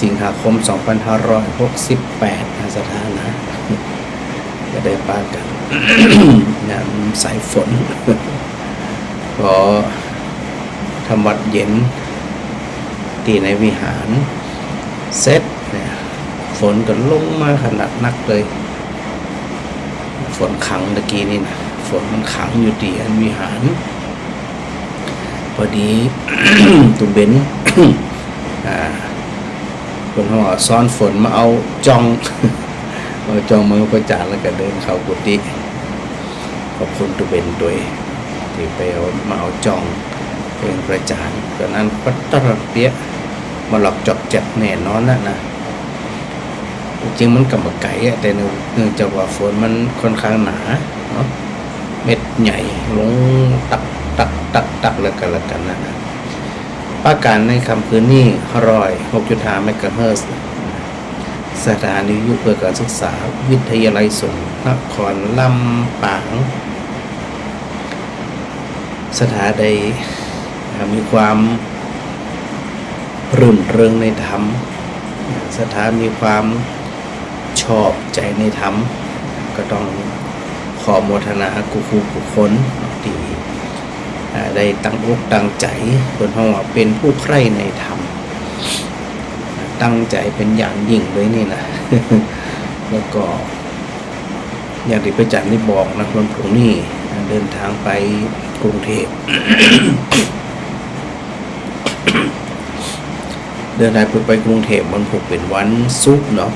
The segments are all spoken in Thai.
สิงหาคม 2568นะสถานะก็ได้ปากัน งานสายฝน ขอทำวัดเย็นที่ในวิหารเสร็จเนี่ยฝนก็ลงมาขนาดนักเลยฝนขังตะกี้นี่นะฝนมันขังอยู่ที่อันวิหารพอดี ตุเบน คนเขาบอกซ้อนฝนมาเอาจอง เอาจองมือประจานแล้วก็เดินเข้ากุฏิขอบคุณตุเบนด้วยที่ไปเอามาเอาจองเป็นประจานตอนนั้นปัตตระเปียมาหลอกจอกเจ็บแน่นอนนะจริงมันกับไก่แต่เนื่องจากว่าฝนมันค่อนข้างหนาเนาะเม็ดใหญ่ลงตักแล้วกันนะประการในคำคืนนี้106.5 เมกะเฮิรตซ์สถานีวิทยุเพื่อการศึกษาวิทยาลัยสงฆ์นครลำปางสถาใดมีความรื่นเริงในธรรมสถามีความชอบใจในธรรมก็ต้องขอโมทนากุคนที่ได้ตั้งอกตั้งใจคนห้องเป็นผู้ใคร่ในธรรมตั้งใจเป็นอย่างยิ่งเลยนี่นะ แล้วก็อย่างที่พระอาจารย์ได้บอกนะวันพรุ่งนี้เดินทางไปกรุงเทพ เดินทางไปกรุงเทพวันศุกร์เป็นวันศุกร์เนาะ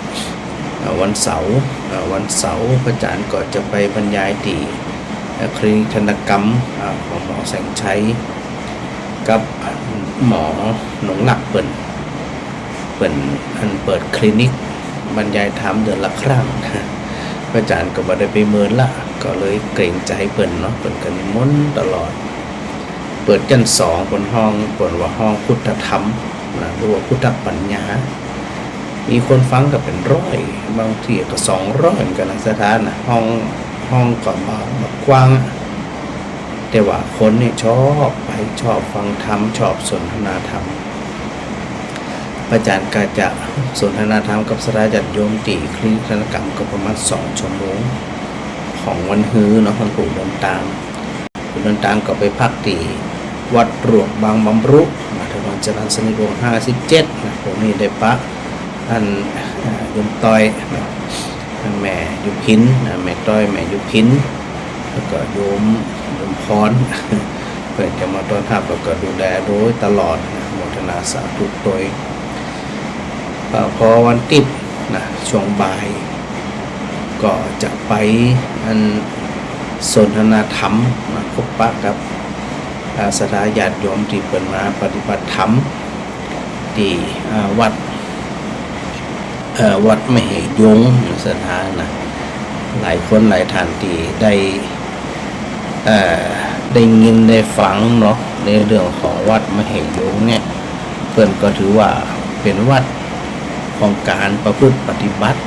วันเสาร์พระอาจารย์ก็จะไปบรรยายที่คลินิกธนกรรมของหมอแสงชัยกับหมอหนงหลักเปิดคลินิกบรรยายธรรมเดือนละครั้งพระอาจารย์ก็บ่ได้ไปเมินละก็เลยเกรงใจเปิ่นเนาะเปิ่นกันมนตลอดเปิดชั้น2บนห้องเปิ่นว่าห้องพุทธธรรมนะหรือว่าพุทธปัญญามีคนฟังก็เป็นร้อยบางทีก็200กันนะสถานนะห้องก็มากว้างแต่ว่าคนนี่ชอบฟังธรรมชอบสนทนาธรรมพระอาจารย์ก็จะสนทนาธรรมกับสราญาติโยมตีคลินิกธนกรรมก็ประมาณ2 ชั่วโมงของวันฮื้อเนาะของปู่เดินตามก็ไปพักที่วัดหลวงบางบำรุมาถนนจรัญสนิทวงศ์57นะผมนี่ได้ปะท่านโยมต้อยแม่ยุพินแม่ต้อยแม่ยุพินแล้วก็โยมพรเพื่อจะมาต้อนรับแล้วก็ดูแลโดยตลอดโมทนาสาธุโดยพอวันติดนะช่วงบ่ายก็จะไปสนทนาธรรมมาพบปะกับสถาญาติโยมที่เปิดมาปฏิบัติธรรมที่วัดมเหยงสถานนะหลายคนหลายท่านที่ได้ยินได้ฟังเนาะในเรื่องของวัดมเหยงเนี่ยเพื่อนก็ถือว่าเป็นวัดของการประพฤติปฏิบัติ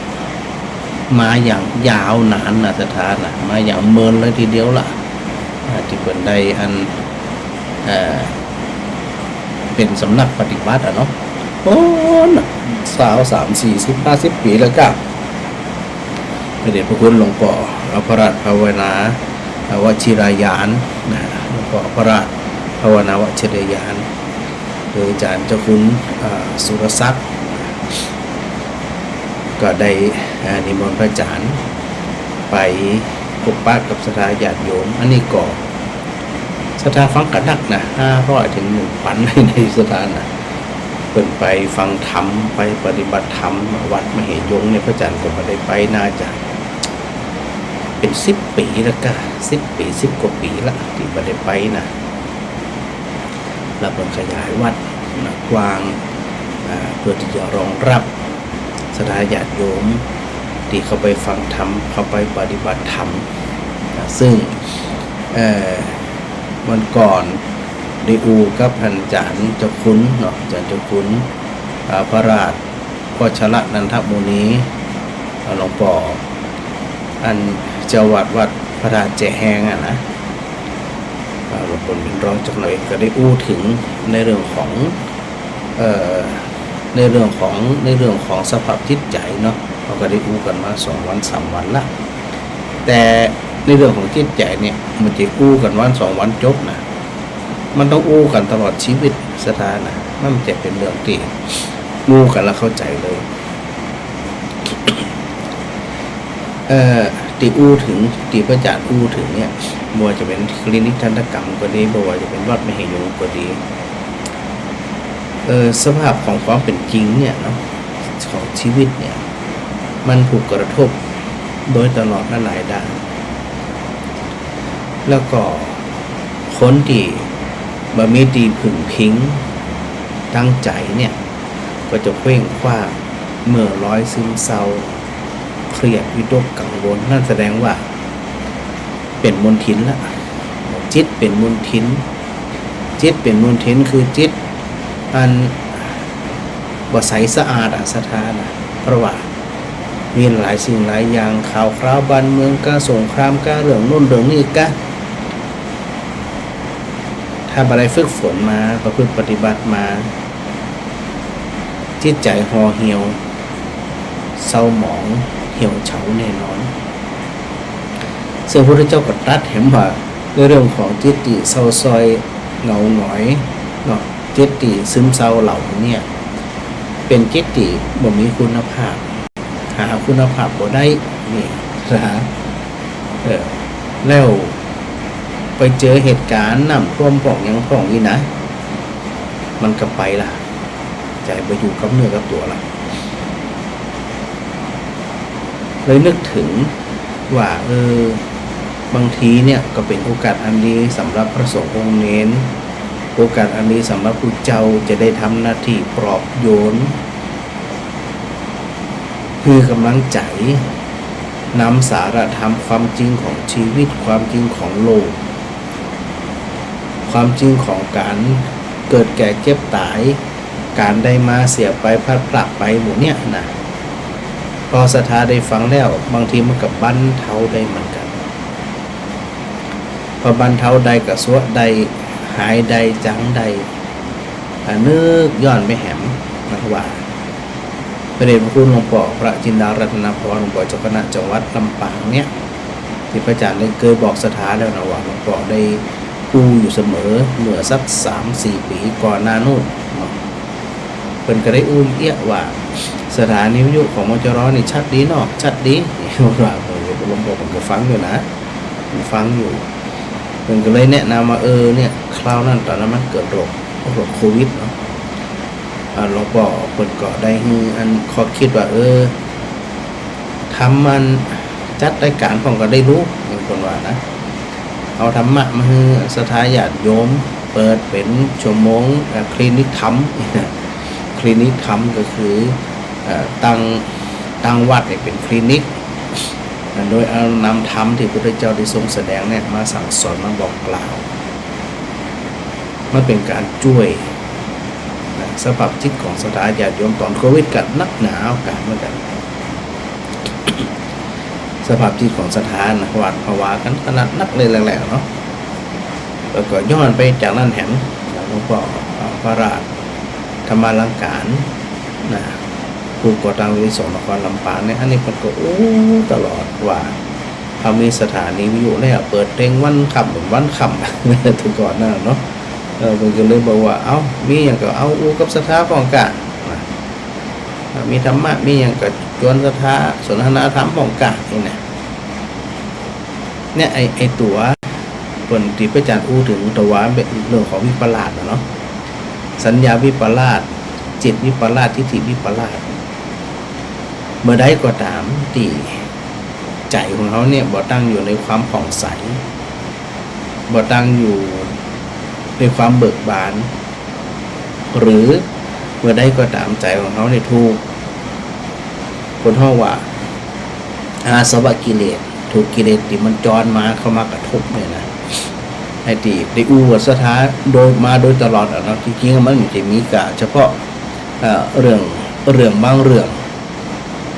มาอย่างยาวนานนะสถานนะมาอย่างเมินเลยทีเดียวล่ะที่เพิ่นได้เป็นสำนักปฏิบัติเนาะโอ้สาว30-40-50 ปีแล้วก็พระเดชพระคุณหลวงพ่อพระราชภาวนาวชิรายานนะหลวงพ่อพระราชภาวนาวชิรายานโดยอาจารย์เจ้าคุณสุรศักดิ์ก็ได้นิมนต์พระอาจารย์ไปพบปะกับสถาญาติโยมอันนี้ก็สถานฟังกระดักนะ500 ถึง 1,000 ในสถานนะเพิ่นไปฟังธรรมไปปฏิบัติธรรมวัดมเหยงเนี่ยพระอาจารย์ก็บ่ได้ไปน่าจะเป็น10 ปีแล้วก็10 ปี 10 กว่าปีละที่บ่ได้ไปนะแล้วเพิ่นขยายวัดกว้างเพื่อที่จะรองรับสถาญาติโยมที่เขาไปฟังธรรมเขาไปปฏิบัติธรรมซึ่งวันก่อนได้กับท่านอาจารย์เจ้าคุณเนาะอาจารย์เจ้าคุณพระราชวชรนันทมุนีหลวงพ่อเจ้าวัดพระราชแจแหงนะหลวงพ่อเป็นรองเจ้าหน่อยก็ได้ถึงในเรื่องของ ในเรื่องของสภาพจิตใจเนาะเราก็ได้อู้กันมา2 วัน3 วันละแต่ในเรื่องของจิตใจเนี่ยมันจะอู้กันวัน2 วันจบนะมันต้องอู้กันตลอดชีวิตสถานะมันจะเป็นเรื่องที่อู้กันแล้วเข้าใจเลยตีอู้ถึงตีประจานอู้ถึงเนี่ยบัวจะเป็นคลินิกทันตกรรมก็ดีบัวจะเป็นวัดมหิยงก็ดีสภาพของความเป็นจริงเนี่ยเนาะของชีวิตเนี่ยมันถูกกระทบโดยตลอดหลายด้านแล้วก็คนที่บะมีตีผึ่งพิงตั้งใจเนี่ยก็จะเคว้งคว้างเมื่อร้อยซึมเศร้าเครียดวิตกกังวลนั่นแสดงว่าเป็นมลทินละจิตเป็นมลทินจิตเป็นมลทินคือจิตอันบ่ใสสะอาดสถานะเพราะว่ามีหลายสิ่งหลายอย่างข่าวคราวบ้านเมืองก็สงครามก็เรื่องโน่นเรื่องนี้ก็ถ้าบ่ได้ฝึกฝนมาประพฤติปฏิบัติมาจิตใจห่อเหี่ยวเศร้าหมองเหี่ยวเฉาแน่นอนซึ่งพระพุทธเจ้าก็ตรัสเห็นว่าในเรื่องของจิตติเศร้าซอยเหงาหงอยเนาะจิตติซึมเศร้าเหล่านี้เป็นจิตติบ่มีคุณภาพหาคุณภาพบ่ได้นี่นะแล้วไปเจอเหตุการณ์น้ำท่วมป่องยังป่องนี่นะมันก็ไปล่ะใจไปอยู่กับเนื้อกับตัวละเลยนึกถึงว่าบางทีเนี่ยก็เป็นโอกาสอันดีสำหรับพระสงฆ์องค์เน้นโอกาสอันนี้สำหรับผู้เจ้าจะได้ทำหน้าที่ปลอบโยนคือกำลังใจนำสาระธรรมความจริงของชีวิตความจริงของโลกความจริงของการเกิดแก่เจ็บตายการได้มาเสียไปพลัดพรากไปหมดเนี่ยนะพอศรัทธาได้ฟังแล้วบางทีมันกับบรรเทาได้เหมือนกันพอบรรเทาใดกับสวดใดหายใดจังใดนึกย้อนไปแหมนะว่าพระเดชพระคุณหลวงพ่อพระจินดารัตนพรหลวงพ่อเจ้าคณะจังหวัดลำปางเนี่ยที่พระอาจารย์ได้เคยบอกศรัทธาแล้วนะว่าหลวงพ่อได้พูดอยู่เสมอเมื่อสัก 3-4 ปีก่อนหน้านู้นเพิ่นก็ได้อู้เอี้ยว่าสถานีวิทยุของมจรนี่ชัดดีเนาะชัดดีว่าหลวงพ่อผมก็ฟังอยู่นะฟังอยู่เพิ่นก็เลยแนะนำว่าเนี่ยคราวนั้นตอนนั้นมันเกิดโรคโควิดเนาะหลวงพ่อเพิ่นก็ได้อันข้อคิดว่าทำมันจัดรายการของก็ได้รู้มีคนว่านะเอาธรรมะมาให้สถาญาติโยมเปิดเป็นชั่วโมงคลินิกธรรมคลินิกธรรมก็คือตั้งวัดเป็นคลินิกโดยเอานำธรรมที่พระพุทธเจ้าได้ทรงแสดงเนี่ยมาสั่งสอนมาบอกกล่าวมันเป็นการช่วยสภาพจิตของสถาญาติโยมตอนโควิดกับนักหนาวกันเหมือนกันสภาพจิตของสถานหวาดภาวะกันขนาดนักเลยแหละเนาะแล้วก็ย้อนไปจากนั้นแหมหลวงพ่อพระราชธรรมาลังการนะผู้ก่อตั้งวิทยุสงฆ์นครลำปางเนี่ยอันนี้มันก็ตลอดว่าเขามีสถานีวิทยุแล้วเปิดเพลงวันค่ำเหมือนวันค่ำถึงก่อนนั่นเนาะมันก็เลยบอกว่ามีอย่างก็เอากับสถาของกะมีธรรมะมีอย่างก็ชวนสถาสนทนาธรรมของกะนี่นะเนี่ยไอตัวผลที่พระอาจารย์อู้ถึงตัวเป็นเรื่องของวิปลาสเนาะสัญญาวิปลาสจิตวิปลาสทิฏฐิวิปลาสเมื่อใดก็ตามที่ใจของเขาเนี่ยบ่ตั้งอยู่ในความผ่องใสบ่ตั้งอยู่ในความเบิกบานหรือเมื่อใดก็ตามใจของเขาเนี่ยถูกคนเฮาว่าอาสวะกิเลสถูกกิเลสที่มันจรมาเข้ามากระทบเนี่ยนะไอ้ที่ได้อู้วัสถาโดยตลอดอ่ะเนาะจริงๆมันไม่ได้มีกะเฉพาะเรื่องบางเรื่อง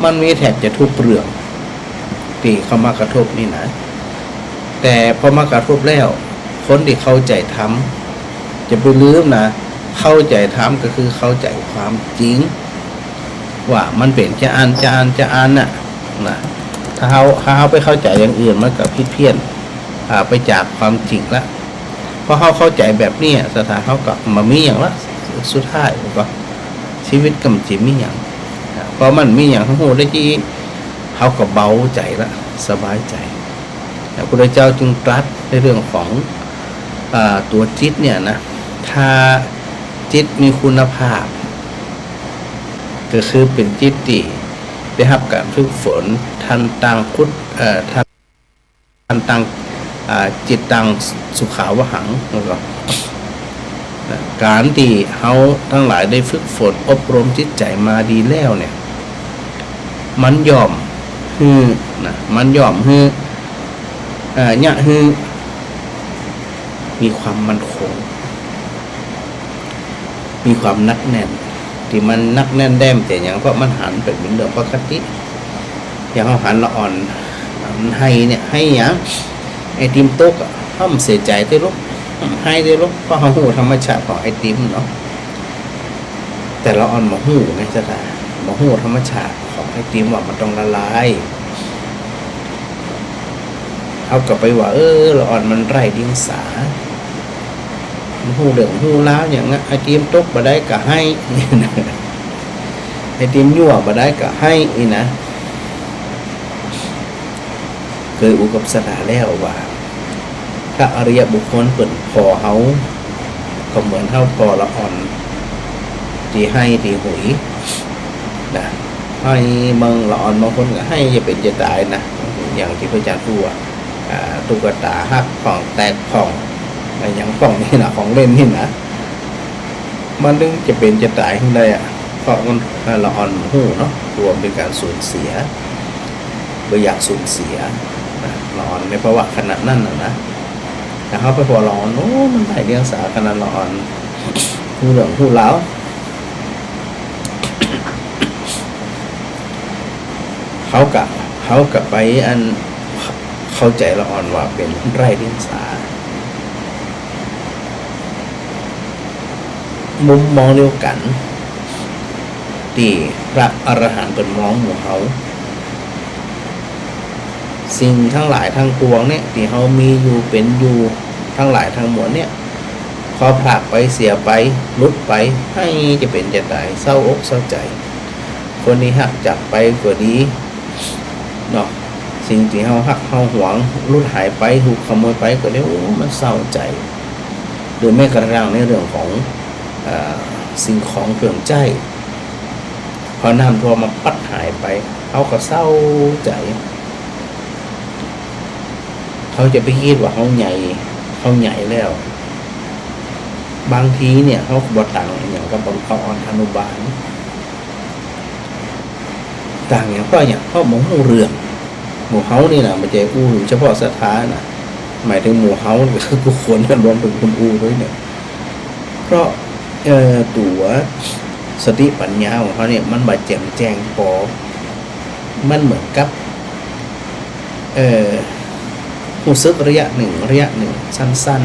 มันมีแทบจะทุกเรื่องที่เข้ามากระทบนี่นะแต่พอมากระทบแล้วคนที่เข้าใจทำจะไปลืมนะ เข้าใจธรรมก็คือเข้าใจความจริงว่ามันเป็นจะอ่านน่ะนะถ้าเขาไปเข้าใจอย่างอื่นมันก็ผิดเพี้ยนไปจากความจริงละเพราะเขาเข้าใจแบบนี้สถานเขาก็มามีอย่างละสุดท้ายก็ชีวิตก็มันจะมีอย่างเพราะมันมีอย่างทั้งหูได้ที่เขาก็เบาใจละสบายใจพระพุทธเจ้าจึงตรัสในเรื่องของตัวจิตเนี่ยนะถ้าจิตมีคุณภาพก็คือเป็นจิตที่ได้รับการฝึกฝนทันตังพุทธทันตังจิตตังสุขาวหังแล้วก็การที่เขาทั้งหลายได้ฝึกฝนอบรมจิตใจมาดีแล้วเนี่ยมันยอมมันยอมเนี่ยมีความมั่นคงมีความนักแน่นที่มันนักแน่นแด้มแต่อย่างเพราะมันหันเป็นเหมือนเดิมปกติอย่างเขาหันละอ่อนให้เนี่ยให้อย่างไอติมโต๊กห้ามเสียใจได้ลูกให้ได้ลูกเพราะเขาหูธรรมชาติของไอติมเนาะแต่ละอ่อนมาหูไงจะได้มาหูธรรมชาติของไอติมว่ามันต้องละลายเอากลับไปว่าละอ่อนมันไร้เดียงสาหูเดือดหูล้าวอย่างงั้นไอติมตกมาได้ก็ให้ไอติมยั่วมาได้ก็ให้อีนะเคยอุกับสถาแล้วว่าพระอริยบุคคลเปิดพอเขาก็เหมือนเท่าพอละอ่อนที่ให้ที่หุยนะให้เมืองละอ่อนบางคนก็ให้จะเป็นจะตายนะอย่างที่พระอาจารย์พูดตุ๊กตาหักผ่องแตกผ่องอย่างผ่องนี่นะของเล่นนี่นะมันนึงจะเป็นจะตายขึ้นได้เพราะมันละอ่อนหูเนาะรวมเป็นการสูญเสียไม่อยากสูญเสียละอ่อนในภาวะขนาดนั้นนะแต่เขาไปพอละอ่อนโอ้มันไร้เดียงสาขนาดละอ่อนหูเหลืองหูล้าวเขากับไปอันเข้าใจละอ่อนว่าเป็นไร้เดียงสามุมมองเดียวกันที่พระอรหันต์เป็นมองหมู่เขาสิ่งทั้งหลายทั้งปวงเนี่ยที่เขามีอยู่เป็นอยู่ทั้งหลายทั้งมวลเนี่ยพอผลักไปเสียไปลุดไปให้จะเป็นจะตายเศร้าอกเศร้าใจคนนี้หักจากไปกว่านี้เนาะสิ่งที่เขาหักเขาหวงลุดหายไปถูกขโมยไปก็ได้โอ้มันเศร้าใจหรือแม้กระทั่งในเรื่องของสิ่งของเครื่องใจพอน้ำท่วมมาปัดหายไปเขาก็เศร้าใจเขาจะไปคิดว่าเขาใหญ่แล้วบางทีเนี่ยเขาบต่างอย่างกับบางเขาอ่อนอนุบาลต่างอย่างเพราะหมู่เรื่องหมู่เขานี่นะมันจะอู้เฉพาะสถานนะหมายถึงหมู่เขาคือทุกคนรวมถึงคุณอู้ด้วยเนี่ยเพราะตัวสติปัญญาของเขาเนี่ยมันบาดแจ่มแจ้งพอมันเหมือนกับหูซึกระยะหนึ่งสั้น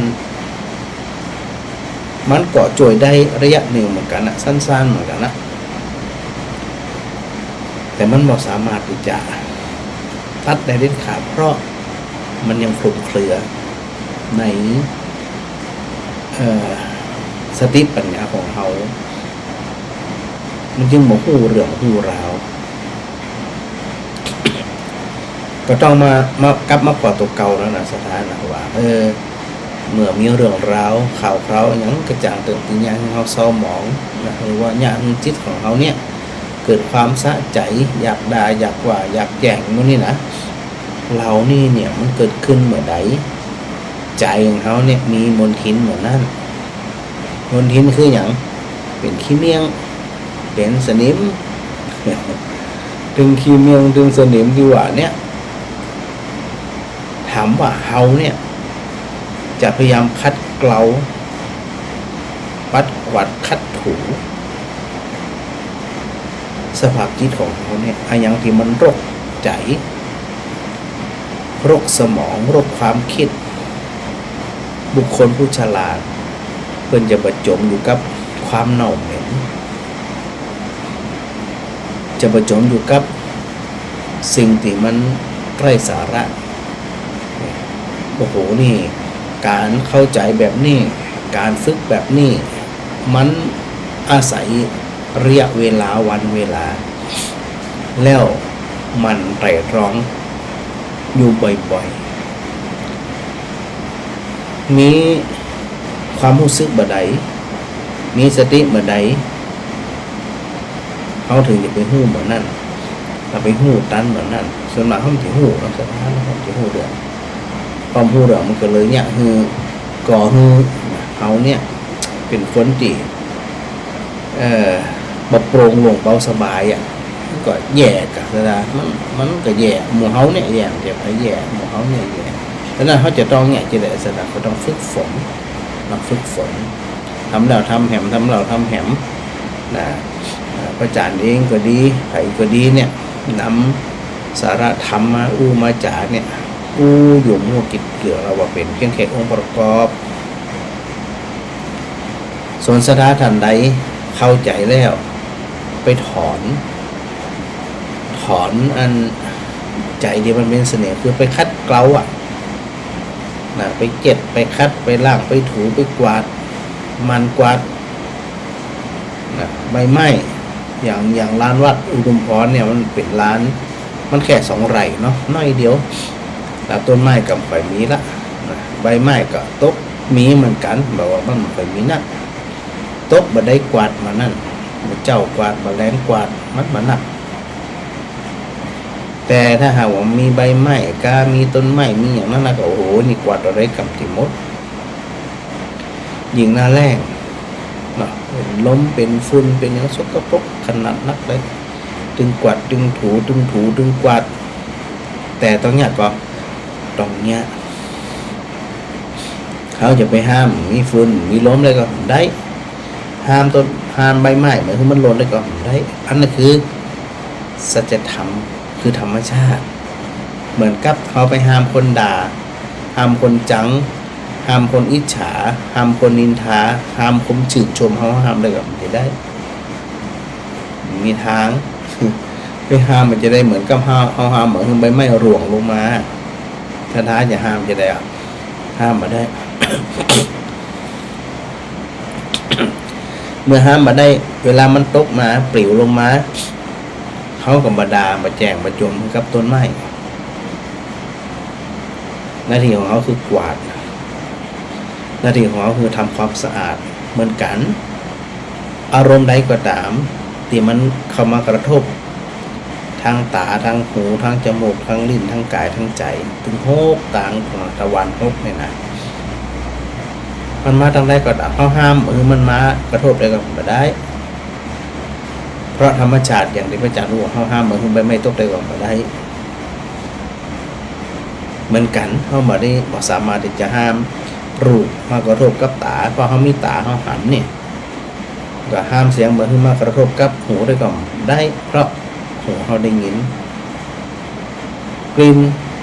ๆมันเกาะจ่วยได้ระยะหนึ่งเหมือนกันนะสั้นๆเหมือนกันนะแต่มันไม่สามารถที่จะตัดได้เด็ดขาดเพราะมันยังคลุมเครือในสติปัญญาของเขามันจึงบอกหูเรื่องหูราวก็ต้องมากลับมาปอดตัวเก่าแล้วนะสถานะว่าเมื่อมีเรื่องราวข่าวเขาอย่างกระจ่างตื่นตีญาณเขาเศร้าหมองนะหรือว่าญาณจิตของเขาเนี่ยเกิดความสะใจอยากด่าอยากว่าอยากแย่งมันนี่นะเรานี่เนี่ยมันเกิดขึ้นเมื่อใดใจของเขาเนี่ยมีมลทินเหมือนนั่นมลทินคืออย่างเป็นขี้เมียงเป็นสนิมถึงขี้เมียงถึงสนิมที่ว่าเนี่ยถามว่าเฮาเนี่ยจะพยายามคัดเกลาปัดกวาดคัดถูสภาพจิตของเขาเนี่ยอย่างที่มันรกใจโรคสมองโรคความคิดบุคคลผู้ฉลาดเพิ่นจะประจมอยู่กับคว ความเน่าเหม็นจะประจมอยู่กับสิ่งที่มันไร้สาระโอ้โหนี่การเข้าใจแบบนี้การฝึกแบบนี้มันอาศัยระยะเวลาวันเวลาแล้วมันไตร่ตรองอยู่บ่อยๆมีความรู้สึกบ่ใดมีสติบ่ใดเขาถึงจะไปหู้เหมือนนั่นเราไปหู้ตันเหมือนนั่นส่วนมากเขาถึงหู้เราสถานเขาถึงหู้เดือดความหู้เดือดมันก็เลยเนี่ยคือก่อหู้เขาเนี่ยเป็นคนที่บโปร่งโล่งเบาสบายอ่ะก็แย่กับสถานมันก็แย่หมู่เขาเนี่ยแย่เดี๋ยวไปแย่หมู่เขาเนี่ยแย่ดังนั้นเขาจะต้องเนี่ยจะได้สถานเขาต้องฝึกฝนทำแล้วทำแหมทำแล้วทำแหมนะพระอาจารย์เองก็ดีใครก็ดีเนี่ยนำสาระธรรมมามาจากเนี่ยอยู่มั่วกิจเกี่ยวเราว่าเป็นเพียงแค่องค์ประกอบส่วนสถานท่านใดเข้าใจแล้วไปถอนอันใจที่มันเป็นเสน่ห์คือไปคัดเกลาอ่ะนะไปเก็บไปคัดไปล้างไปถูไปกวาดมันกวาดนะใบไม้อย่างร้านวัดอุดมพรเนี่ยมันเป็นร้านมันแค่2 ไร่เนาะน้อยเดียวแต่ต้นไม้กับไฟมีละนะใบไม้ก็ตกมีเหมือนกันแบบว่ามันไฟมีนักตกบ่ได้กวาดมานั่นเจ้ากวาดบ่แลนกวาดมันมานักแต่ถ้าหากว่ามีใบไม้กามีต้นไม้มีอย่างนั้นนะก็โอ้โหนี่กวาดอะไรกับที่มดยิงหน้าแรงเนาะเป็นล้มเป็นฝุ่นเป็นอย่างสกปรกขนาดนักเลยดึงกวาดดึงถูดึงกวาดแต่ต้องเนี่ยก็ตรงเนี้ยเขาจะไปห้ามมีฝุ่นมีล้มเลยก็ได้ห้ามใบไม้เหมือนที่มันหล่นเลยก็ได้อันนั้นคือสัจธรรมคือธรรมชาติเหมือนกับเขาไปห้ามคนด่าห้ามคนจังห้ามคนอิจฉาห้ามคนนินทาห้ามคนชื่นชมเขาห้ามเลยก็ไม่ได้มีทางไปห้ามมันจะได้เหมือนกับห้ามเหมือนใบไม้ร่วงลงมาถ้าท้าจะห้ามจะได้ห้ามมาได้ เมื่อห้ามมาได้เวลามันตกมาปลิวลงมาเขาก็มาด่ามาแจงมาจมกับต้นไม้หน้าที่ของเขาคือกวาดหน้าที่ของเขาคือทำความสะอาดเหมือนกันอารมณ์ใดก็ตามที่มันเข้ามากระทบทางตาทางหูทางจมูกทางลิ้นทางกายทางใจถึงโฮกต่างตะวันโฮกเนี่ยนะมันมาทางใดก็ตามเขาห้ามมันมากระทบได้ก็ไม่ได้เพราะธรรมชาติอย่างที่พระอาจารย์รู้เขาห้ามเหมือนใบไม้ตกได้ก็ไม่ได้เหมือนกันเขาไม่ได้สามารถที่จะห้ามรูปมากระทบกับตาเพราะเขามีตาเขาหันเนี่ยก็ห้ามเสียงเหมือนมากระทบกับหูได้ก็ได้เพราะหูเขาได้ยินกลิ่น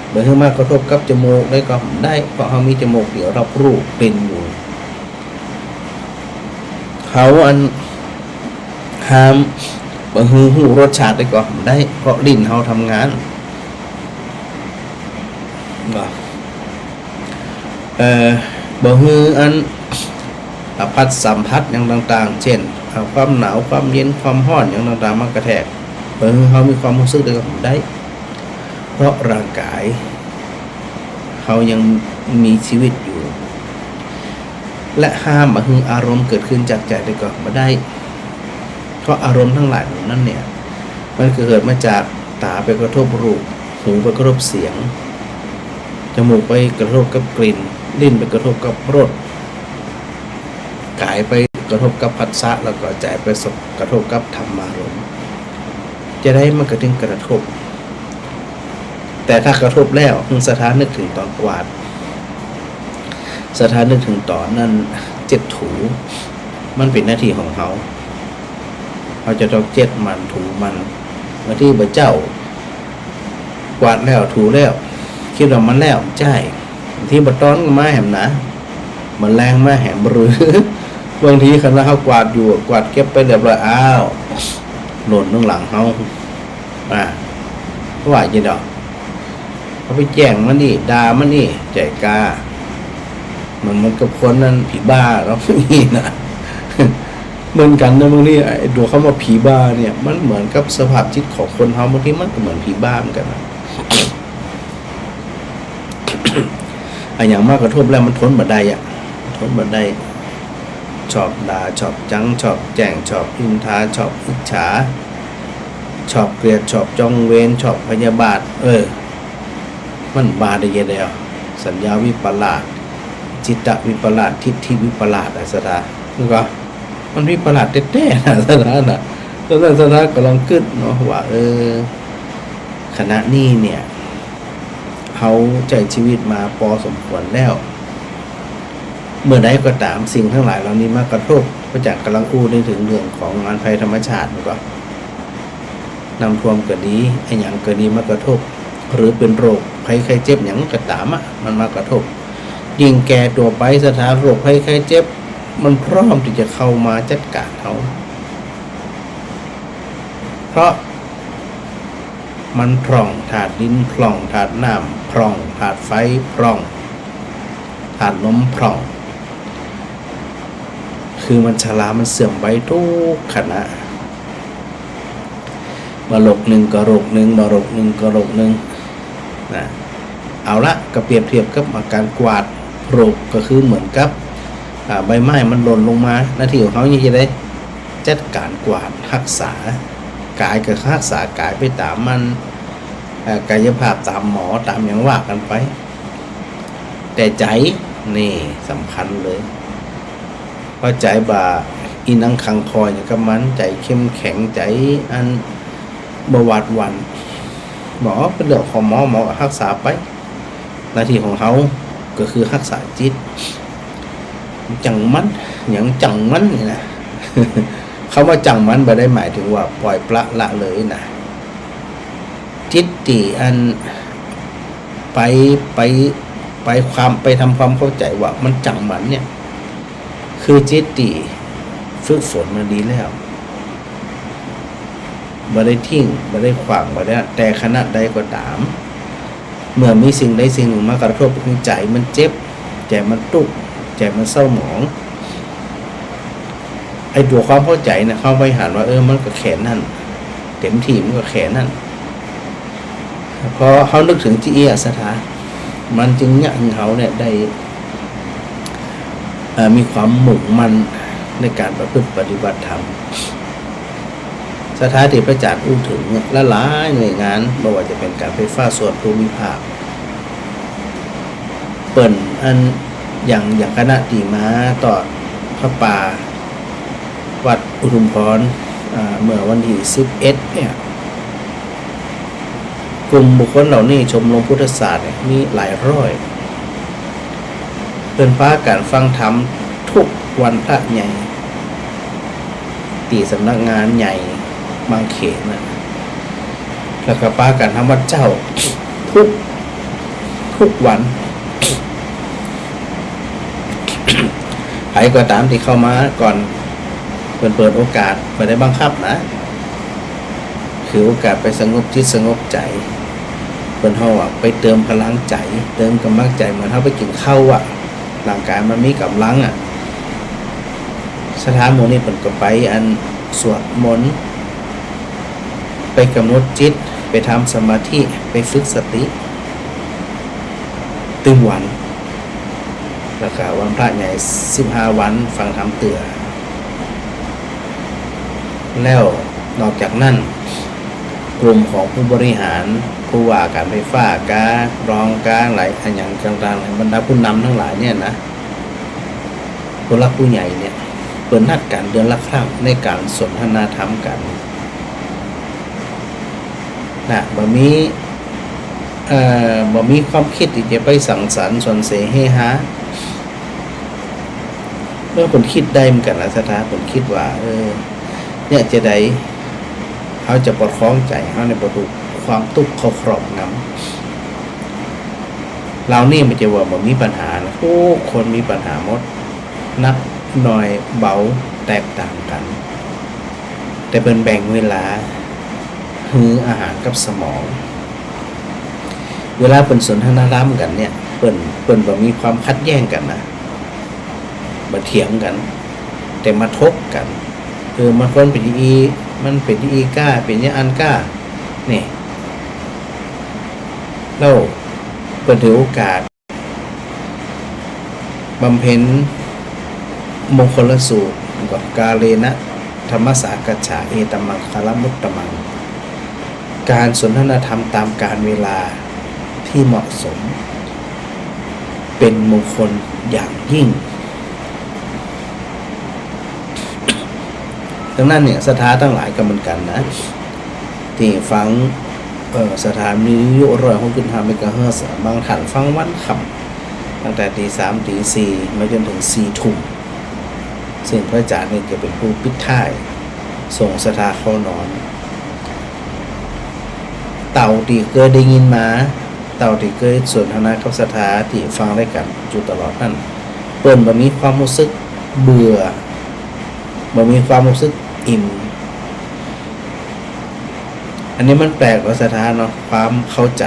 เหมือนมากระทบกับจมูกได้ก็ได้เพราะเขามีจมูกเดี๋ยวรับรู้กลิ่นอยู่เขาอันห้ามบางหูรสชาติได้ก็ได้เพราะลิ้นเขาทำงานบางหูอันพัดสัมผัสอย่างต่างๆเช่นความหนาวความเย็นความร้อนอย่างต่างๆมากระแทกบางหูเขามีความรู้สึกได้ก็ได้เพราะร่างกายเขายังมีชีวิตอยู่และห้ามบางอารมณ์เกิดขึ้นจากใจได้ก็ไม่ได้เพราะอารมณ์ทั้งหลายนั้นเนี่ยมันเกิดมาจากตาไปกระทบรูปหูไปกระทบเสียงจมูกไปกระทบกับกลิ่นลิ้นไปกระทบกับรสกายไปกระทบกับผัสสะแล้วก็ใจไปกระทบกับธรรมารมณ์จะได้มันกระทั่งกระทบแต่ถ้ากระทบแล้วสถานนึกถึงตอนกวาดสถานนึกถึงตอนนั้นเจ็บถูมันเป็นหน้าที่ของเขาจะต้องเจ็ดมันถูมันมาที่พระเจ้ากวาดแล้วถูแล้วคิดว่ามันแล้วใช่ที่บัดตอนมาแหมนะมันแรงมาแหมหรือ บางทีคณะเขากวาดอยู่กวาดเก็บไปเรียบร้อยอ้าวหล่นข้างหลังเขาว่าจะดอกเขาไปแจ้งมันนี่ด่ามันนี่ใจกล้ามันกับคนนั้นผีบ้าเราไม่มีนะเหมือนกันนะบางทีไอ้ตัวเขามาผีบ้าเนี่ยมันเหมือนกับสภาพจิตของคนเขาบางทีมันก็เหมือนผีบ้าเหมือนกันนะไอ้อย่างมากกระทบแล้วมันทนบัดใดทนบัดใดชอบด่าชอบจังชอบแจ้งชอบอินทาชอบอิจฉาชอบเกลียดชอบจองเวรชอบพยาบาทมันบาได้ยังไงสัญญาวิปลาสจิตตวิปลาสทิฏฐิวิปลาสสถาคือก็มันวิปลาสแท้ๆนะสถานะตอนนั้นสถากำลังขึ้นเนาะว่าคณะนี้เนี่ยเขาใจชีวิตมาพอสมควรแล้วเมื่อใดก็ตามสิ่งทั้งหลายเหล่านี้มากระทบพระจักรกำลังอู้ได้ถึงเรื่องของงานภัยธรรมชาติก็นำท่วมก็ดีไอ้อย่างก็ดีมากระทบหรือเป็นโรคภัยไข้เจ็บอย่างก็ตามมันมากระทบยิ่งแก่ตัวไปสถานโรคภัยไข้เจ็บมันพร้อมที่จะเข้ามาจัดการเขาเพราะมันพร่องถาดดินพร่องถาดน้ำพร่องถาดไฟพร่องถาดลมพร่องคือมันชรามันเสื่อมไปทุกขณะมาโรคหนึ่งก็โรคหนึ่งมาโรคหนึ่งก็โรคหนึ่งนะเอาละก็เปรียบเทียบกับอาการกวาดโรคก็คือเหมือนกับใบไม้มันหล่นลงมาหน้าที่ของเขาจะได้จัดการกวาดรักษากายกับรักษากายไปตามมันกายภาพตามหมอตามอย่างว่ากันไปแต่ใจนี่สำคัญเลยเพราะใจบ่าอีนังคังคอยอย่างกับมันใจเข้มแข็งใจอันบวาดหวันหมอเป็นเรื่องของหมอรักษาไปหน้าที่ของเขาก็คือรักษาจิตจังมันอย่างจังมันนี่นะ เขาว่าจังมันไม่ได้หมายถึงว่าปล่อยปละละเลยนะจิตติอันไปความไปทำความเข้าใจว่ามันจังมันเนี่ยคือจิตติฝึกฝนมาดีแล้วบ่ได้ทิ้งบ่ได้ขวางบ่ได้แต่ขณะใดก็ตามเมื่อมีสิ่งใดสิ่งหนึ่งมากระทบใจมันเจ็บใจมันตุกใจมันเศร้าหมองไอ้ตัวความเข้าใจนะเข้าไปหันว่ามันก็แขนนั่นเต็มที่มันก็แขนนั่นพอเขานึกถึงที่สถานมันจึงเนี่ยเขาเนี่ยได้มีความมุ่งมั่นในการประพฤติปฏิบัติธรรมสถานที่พระอาจารย์อู้ถึงเนี่ยละหลายหน่วยงานไม่ว่าจะเป็นการไฟฟ้าส่วนภูมิภาคเปิ่นอันอย่างคณะตีม้าต่อพระป่าวัดอุทุมพรเมื่อวันที่11เนี่ยกลุ่มบุคคลเหล่านี้ชมรมพุทธศาสตร์มีหลายร้อยเป็นพาการฟังธรรมทุกวันพระใหญ่ตีสำนักงานใหญ่บางเขนนะแล้วก็พาการทำวัดเจ้าทุกวันใครก็ตามที่เข้ามาก่อนเปิดโอกาสไม่ได้บังคับนะคือโอกาสไปสงบจิตสงบใจเป็นเขาไปเติมพลังใจเติมกำลังใจเหมือนเขาไปกินข้าวร่างกายมันมีกำลังสถานโมนี่เป็นก็ไปอันสวดมนต์ไปกำหนดจิตไปทำสมาธิไปฝึกสติตึงวันแล้วก็วันพระใหญ่15 วันฟังธรรมเตื่อแล้วนอกจากนั้นกลุ่มของผู้บริหารผู้ว่าการไฟฟ้าการรองการหลายอย่างต่างๆบรรดาผู้นำทั้งหลายเนี่ยนะผู้รักผู้ใหญ่เนี่ยเปิดนัดกันเดือนละครั้งในการสนทนาธรรมกันนะบ่มีความคิดที่จะไปสังสรรค์สนเสเฮฮาเมื่อคนคิดได้เหมือนกันนะสถานคนคิดว่าเนี่ยจะได้เขาจะประคองใจเขาในประตูความทุกข์เขาครอบงำเรานี่ไม่จะว่าบ่มีปัญหานะทุกคนมีปัญหาหมด หน่อยเบาแตกต่างกันแต่เป็นแบ่งเวลาฮืออาหารกับสมองเวลาเป็นสนทนาธรรมกันเนี่ยเปิ้นบ่มีความขัดแย้งกันนะบ่เถียงกันแต่มาทบกันมันคนเป็นอีมันเป็นอีก้าเป็นยะอันก้านี่แล้วเปิดถือโอกาสบำเพ็ญมงคลสูตรกับกาเลนะธรรมสากัจฉาเอตมังคารมุตตมังการสนทนาธรรมตามกาลเวลาที่เหมาะสมเป็นมงคลอย่างยิ่งดังนั้นเนี่ยสถานทั้งหลายก็เหมือนกันนะที่ฟังสถานีวิทยุ106.5 เมกะเฮิรตซ์บางท่านฟังวันค่ำตั้งแต่ตี 3 ตี 4มาจนถึง 4 ทุ่มซึ่งพระอาจารย์เนี่ยจะเป็นผู้ปิดท้ายส่งสถาเข้านอนเต่าที่เคยได้ยินมาเต่าที่เคยสนทนากับสถาที่ฟังได้กันอยู่ตลอดนั่นเปิ้นบ่มีความรู้สึกเบื่อบ่มีความรู้สึกอิ่มอันนี้มันแปลกกว่าสถานเนาะความเข้าใจ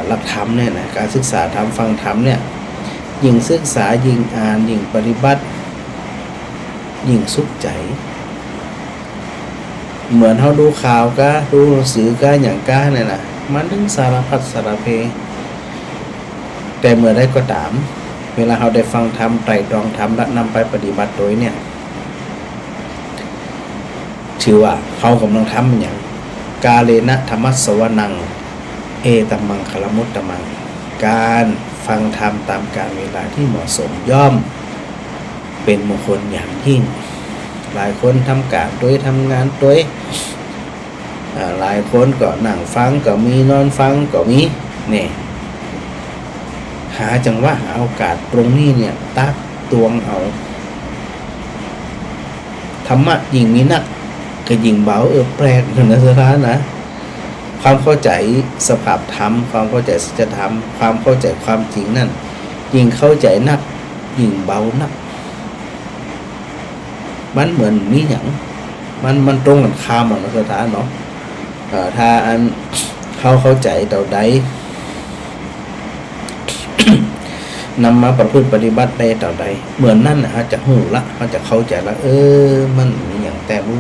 หลักธรรมเนี่ยนะการศึกษาธรรมฟังธรรมเนี่ยยิ่งศึกษายิ่งอ่านยิ่งปฏิบัติยิ่งสุขใจเหมือนเขาดูข่าวก็ดูหนังสือก็อย่างก้าเนี่ยนะมันถึงสารพัดสารเพแต่เมื่อได้ก็ตามเวลาเขาได้ฟังธรรมไตร่ตรองธรรมและนำไปปฏิบัติโดยเนี่ยถือว่าเขากำลังทำอย่างกาเลนะธรรมสวนังเอตัมมังคลมุตตมังการฟังธรรมตามกาลเวลาที่เหมาะสมย่อมเป็นมงคลอย่างยิ่งหลายคนทำการโดยทำงานโดยหลายคนก็นั่งฟังก็มีนอนฟังก็มีเนี่ยหาจังหวะหาโอกาสตรงนี้เนี่ยตักตวงเอาธรรมะยิ่งมีนักก็ยิ่งเบาแปลกเหมือนสถานนะความเข้าใจสภาพธรรมความเข้าใจสัจธรรมความเข้าใจความจริงนั่นยิ่งเข้าใจนักยิ่งเบานักมันเหมือนมีอย่างมันตรงกันข้ามเหมือนสถานเนาะถ้าอันเข้าใจต่อใด นำมาประพฤติปฏิบัติได้ต่อใดเหมือนนั่นนะจะหูละเขาจะเข้าใจละมันมีอย่างแต่มู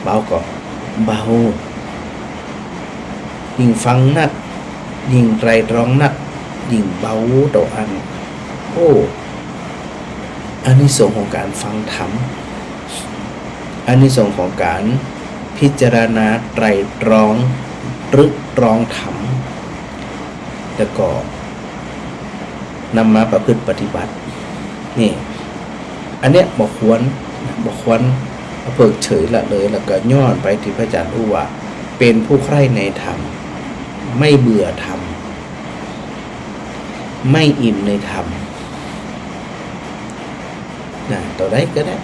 เบาก็เบายิ่งฟังนักยิ่งไตรตรองนักยิ่งเบาต่ออันอันนี้ส่งของการฟังธรรมอันนี้ส่งของการพิจารณาไตรตรองตรึกตรองธรรมแล้วก็นำมาประพฤติปฏิบัตินี่อันเนี้ยบอกควรเพิกเฉยละเลยแล้วก็ย้อนไปที่พระอาจารย์ว่าเป็นผู้ใคร่ในธรรมไม่เบื่อธรรมไม่อิ่มในธรรมนะต่อได้ก็ได้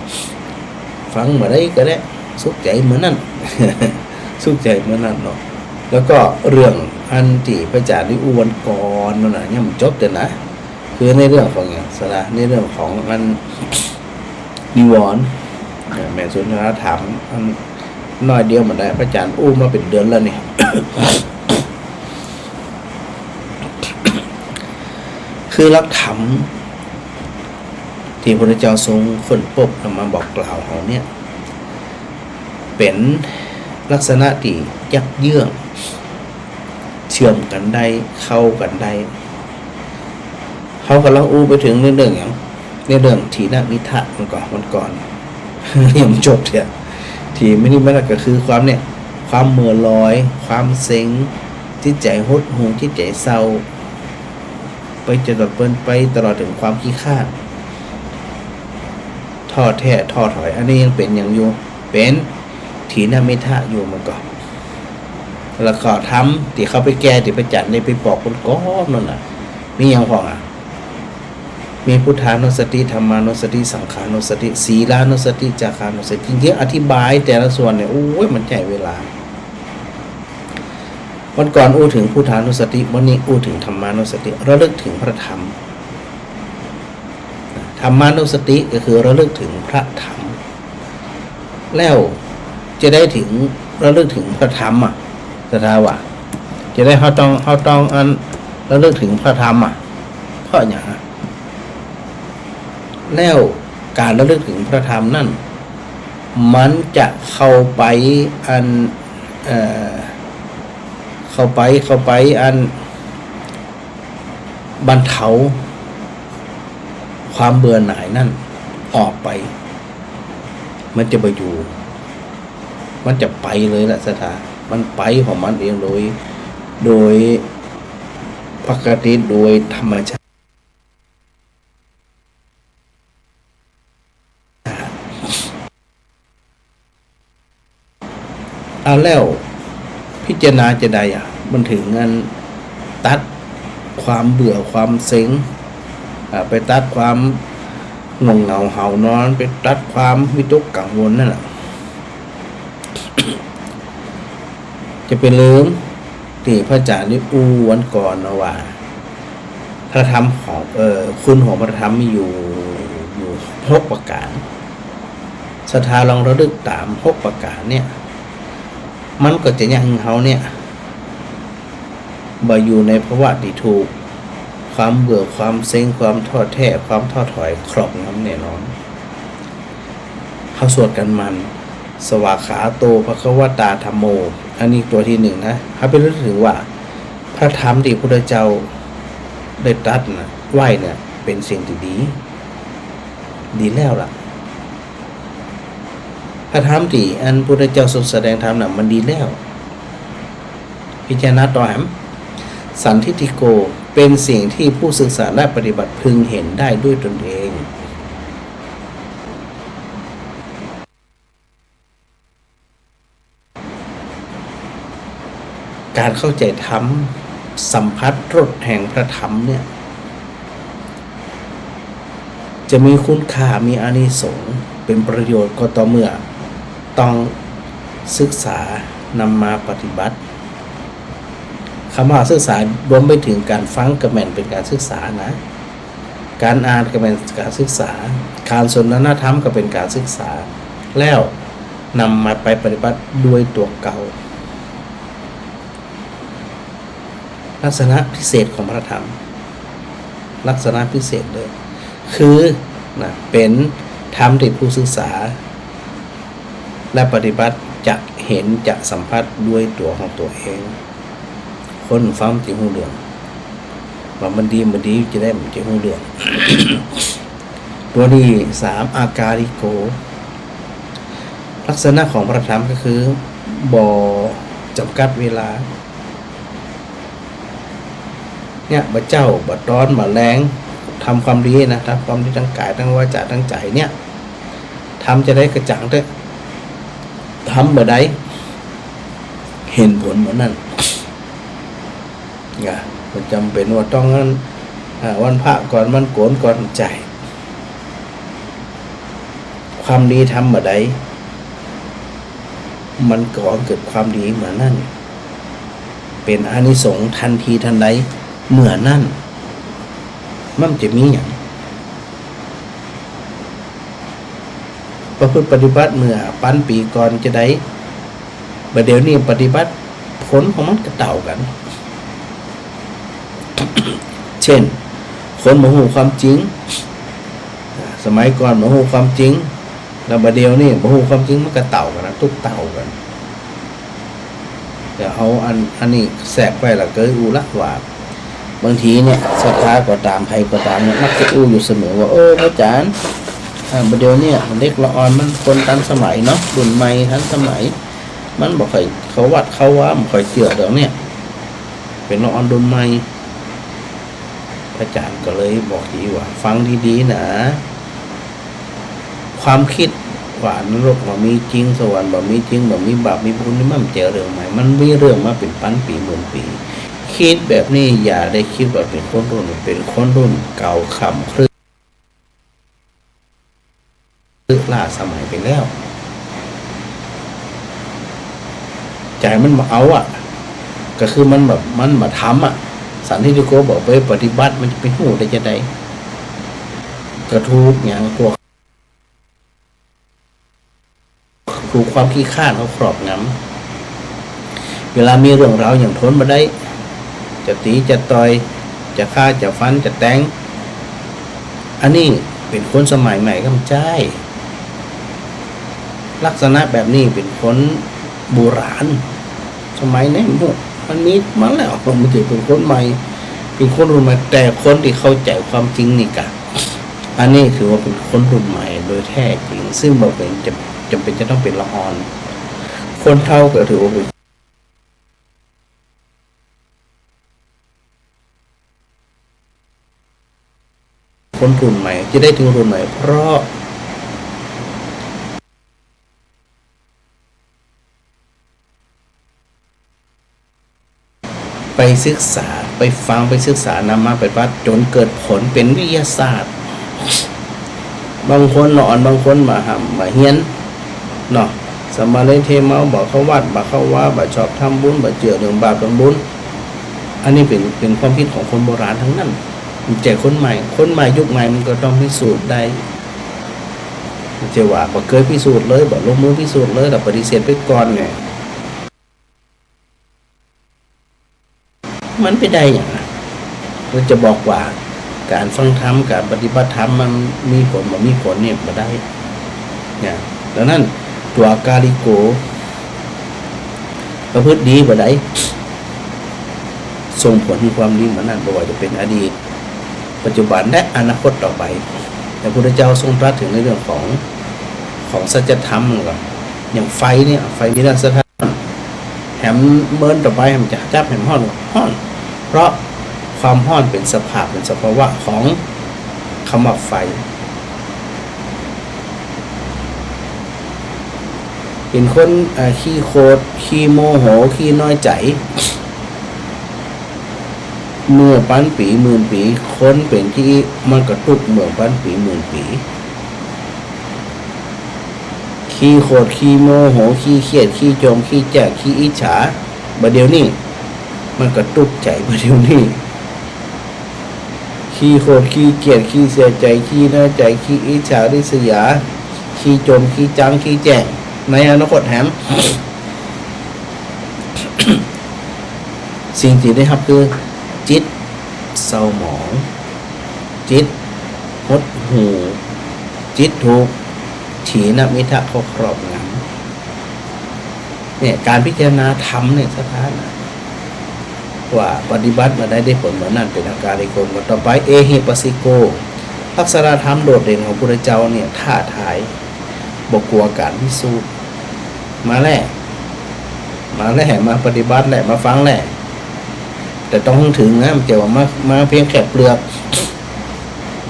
ฟังมาได้ก็ได้สุขใจเหมือนนั่น สุขใจเหมือนนั่นเนาะแล้วก็เรื่องอันที่พระอาจารย์ได้อวนก่อนนั่นน่ะยังไม่จบแต่นะคือในเรื่องของอย่างสระในเรื่องของอันนิวรณ์แม่สุนทรถามอันน้อยเดียวมันได้พระอาจารย์อู้มาเป็นเดือนแล้วนี่ คือหลักธรรมที่พระพุทธเจ้าทรงค้นพบนำมาบอกกล่าวเราเนี่ยเป็นลักษณะที่ยักเยื่องเชื่อมกันได้เข้ากันได้เขากำลังอู้ไปถึงเรื่องอย่างในเรื่องทีนมิทะมันก่อน ยังจบเถอะทีไม่นี่มันก็คือความเนี่ยความเมื่อลอยความเซ็งจิตใจหดหู่จิตใจเศร้าไปจนไปตลอดถึงความขี้ข้าท้อแท้ท้อถอยอันนี้ยังเป็นอย่างอยู่เป็นทีนมิทะอยู่มันก่อนแล้วก็ทำที่เขาไปแก้ที่ไปจัดในไปปอกคนก้อนนั่นน่ะมีอย่างพอมีพุทธานุสติธรรมานุสติสังขานุสติศีลานุสติจาคานุสติจริงๆอธิบายแต่ละส่วนเนี่ยมันใช้เวลาวันก่อนอู้ถึงพุทธานุสติวันนี้อู้ถึงธรรมานุสติระลึกถึงพระธรรมธ ธรรมานุสติก็คือระลึกถึงพระธรรมแล้วจะได้ถึงระลึกถึงพระธรรมสถาวะจะได้เขาต้องอันระลึกถึงพระธรรมเพราะอย่างแล้วการระลึกถึงพระธรรมนั่นมันจะเข้าไปอันเข้าไปอันบรรเทาความเบื่อหน่ายนั่นออกไปมันจะไปอยู่มันจะไปเลยละสถามันไปของมันเองโดยปกติโดยธรรมชาติเอาแล้วพิจารณาจะได้มันถึงงั้นตัดความเบื่อความเซ็งไปตัดความงงเหงาเห่านอนไปตัดความวิตกกังวลนั่นแหละ จะเป็นเรื่องที่พระอาจารย์นี่วันก่อนนะว่าพระธรรมของคุณของพระธรรมมีอยู่6ประการศรัทธาลองระลึกตาม6ประการเนี่ยมันก็จะยังเขาเนี่ยบ่อยู่ในภาวะที่ถูกความเบื่อความเซ็งความท้อแท้ความท้อถอยครอบงำแน่นอนเขาสวดกันมันสวากขาโตภควตาธัมโมอันนี้ตัวที่1นะเขาไปรู้ถึงว่าพระธรรมที่พระพุทธเจ้าได้ตรัสนะไหวเนี่ยเป็นสิ่งที่ดีแล้วล่ะพระธรรมที่อันพระพุทธเจ้าทรงแสดงธรรมน่ะมันดีแล้วพิจารณาต่อแหมสันทิฏฐิโกเป็นสิ่งที่ผู้ศึกษาและปฏิบัติพึงเห็นได้ด้วยตนเองการเข้าใจธรรมสัมผัสรสแห่งพระธรรมเนี่ยจะมีคุณค่ามีอานิสงส์เป็นประโยชน์ก็ต่อเมื่อต้องศึกษานำมาปฏิบัติคำว่าศึกษารวมไปถึงการฟังก็แม่นเป็นการศึกษานะการอ่านก็เป็นการศึกษาการสนทนาธรรมก็เป็นการศึกษาแล้วนำมาไปปฏิบัติด้วยตัวเก่าลักษณะพิเศษของพระธรรมลักษณะพิเศษเลยคือนะเป็นธรรมที่ผู้ศึกษาและปฏิบัติจะเห็นจะสัมผัสด้วยตัวของตัวเองคนฟังจะหูเรื่องว่ามันดีจะได้มันจะหูเรื่อง ตัวที่3อาการิโกลักษณะของพระธรรมก็คือบ่จำกัดเวลาเนี่ยบ่เจ้าบ่ร้อนบ่แรงทำความดีนะทำความดีทั้งกายทั้งวาจาทั้งใจเนี่ยทำจะได้กระจ่างด้วยทำเมื่อใดเห็นผลเหมือนนั้นมันจำเป็นว่าต้องวันพระก่อนมันโกนก่อนใจความดีทำเมื่อใดมันก่อเกิดความดีเหมือนนั้นเป็นอานิสงส์ทันทีทันใดเหมือนนั้นมันจะมีอย่างประพฤติปฏิบัติเมื่อปันปีก่อนจะได้บัดเดี๋ยวนี้ปฏิบัติผลของมันก็เต่ากัน เช่นคนมาหูความจริงสมัยก่อนมาหูความจริงแล้วบัดเดี๋ยวนี้มาหูความจริงมันก็เต่ากันนะทุกเต่ากันแต่เอาอันนี้แสกไปละเกิดอูละว่าบางทีเนี่ยศรัทธาก็ตามใครก็ตามเนี่ยมักจะอู้อยู่เสมอว่าพระอาจารย์ประเดี๋ยวเนี่ยเด็กละอ่อนมันคนทันสมัยเนาะรุ่นใหม่ทันสมัยมันบอกใครเขาวัดเขาว่ามันคอยเจือเดี๋ยวเนี่ยเป็นละอ่อนรุ่นใหม่พระอาจารย์ก็เลยบอกดีว่าฟังดีๆนะความคิดว่านรกบ่มีจริงสวรรค์บ่มีจริงบ่มีบาปมีบุญนี่มันเจอเรื่องใหม่มันมีเรื่องมาเป็นพันปีหมื่นปีคิดแบบนี้อย่าได้คิดว่าเป็นคนรุ่นเป็นคนรุ่นเก่าคำครึ่งล่าสมัยไปแล้วใจมันมาเอาก็คือมันแบบมันมาทำสันทิฏฐิโกบอกไปปฏิบัติมันจะไปหูได้จะได้ กระทุกอย่างพวกถูกความขี้ข้านเขาครอบงำเวลามีเรื่องราวอย่างทนมาได้จะตีจะต่อยจะฆ่าจะฟันจะแทงอันนี้เป็นคนสมัยใหม่ก็ไม่ใช่ลักษณะแบบนี้เป็นคนโบราณสมัยนี้มันมีมาแล้วมันจะเป็นคนใหม่เป็นคนรุ่นใหม่แต่คนที่เข้าใจความจริงนี่กะอันนี้ถือว่าเป็นคนรุ่นใหม่โดยแท้จริงซึ่งบ่เป็นจำเป็นจะต้องเป็นละอ่อนคนเฒ่าก็ถือว่าเป็นคนรุ่นใหม่จะได้ถึงรุ่นใหม่เพราะไปศึกษาไปฟังไปศึกษานำมาไปวัดจนเกิดผลเป็นวิทยาศาสตร์บางคนหนอนบางคนมาหำมาเฮียนเนาะสมาเลเทเมาบอกเขาวัดบอกเขาว่าบอกชอบทำบุญบอกเจือเรื่องบาปเรื่องบุญอันนี้เป็นความคิดของคนโบราณทั้งนั้นใจคนใหม่ยุคใหม่มันก็ต้องพิสูจน์ได้จะว่าบอกเคยพิสูจน์เลยบอกลงมือพิสูจน์เลยแต่ปฏิเสธไปก่อนเนี่ยมันไปได้อย่างนั้นเราจะบอกว่าการฟังธรรมการปฏิบัติธรรมมันมีผลมีผลเนี่ยมาได้เนี่ยดังนั้นตัวกาลิโกประพฤติดีบ่ได้ส่งผลที่ความดีมันนั่นบ่ว่าจะเป็นอดีตปัจจุบันและอนาคตต่อไปแต่พระพุทธเจ้าทรงตรัสถึงในเรื่องของสัจธรรมก่อนอย่างไฟเนี่ยไฟมีลักษณะแหมเมินต่อไปแหมจะจับแหมห้อนเพราะความห้อนเป็นสภาพเป็นสภาวะของคำว่าไฟเป็นคนขี้โคตรขี้โมโหขี้น้อยใจเมื่อปันปีหมื่นปีคนเป็นที่มันกระตุกเมื่อปันปีหมื่นปีขี้โคตรขี้โมโหขี้เครียดขี้จมขี้แจกขี้อิจฉาบัดเดี๋ยวนี้มันกระตุกใจบัดเดี๋ยวนี้ขี้โคตรขี้เกลียดขี้เสียใจขี้น้อยใจขี้อิจฉาริษยาขี้จมขี้จังขี้แจกในอนาคตแหม สิ่งที่ได้ครับคือจิตเศร้าหมองจิตหดหูจิตถูกถีนมิทะเขาครอบงำเนี่ยการพิจารณาธรรมเนี่ยสถานะว่าปฏิบัติมาได้ผลเหมือนนั่นเป็นอาการในคนต่อไปเอหิปัสสิโกลักษณะธรรมโดดเด่นของพระพุทธเจ้าเนี่ยท้าทายบกกลัวการพิสูจน์มาแหละมาปฏิบัติแหละมาฟังแหละแต่ต้องถึงนะมันเกี่ยวมาเพียงแค่เปลือก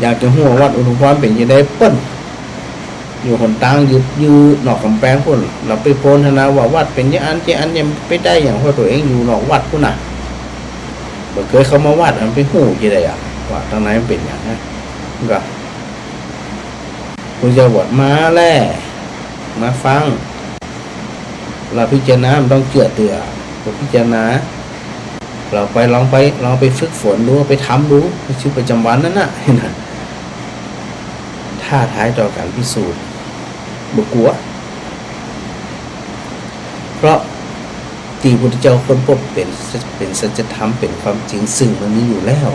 อยากจะหัววัดอุณหภูมิเป็นยังไงเปิ้นอยู่หนตางยืดหนอกกำแพงพุ่นเราไปโพลธนาว่าวัดเป็นยังอันยังไปได้อย่างเพราะตัวเองอยู่หนอกวัดพุ่นน่ะบ่เคยเขามาวัดมันไปหูยังไงอ่ะว่าทางไหนมันเป็นอย่างนั้นก็คุณจะบวชมาแล่มาฟังเราพิจารณาต้องเจือเตือพิจารณาเราไปลองไปฝึกฝนดูไปทำดูในชีวิตประจำวันนั่นน่ะเห็นไหมท้าทายต่อการพิสูจน์บุกลัวเพราะที่พุทธเจ้าค้นพบเป็นสัจธรรมเป็นความจริงซึ่งมันมีอยู่แล้ว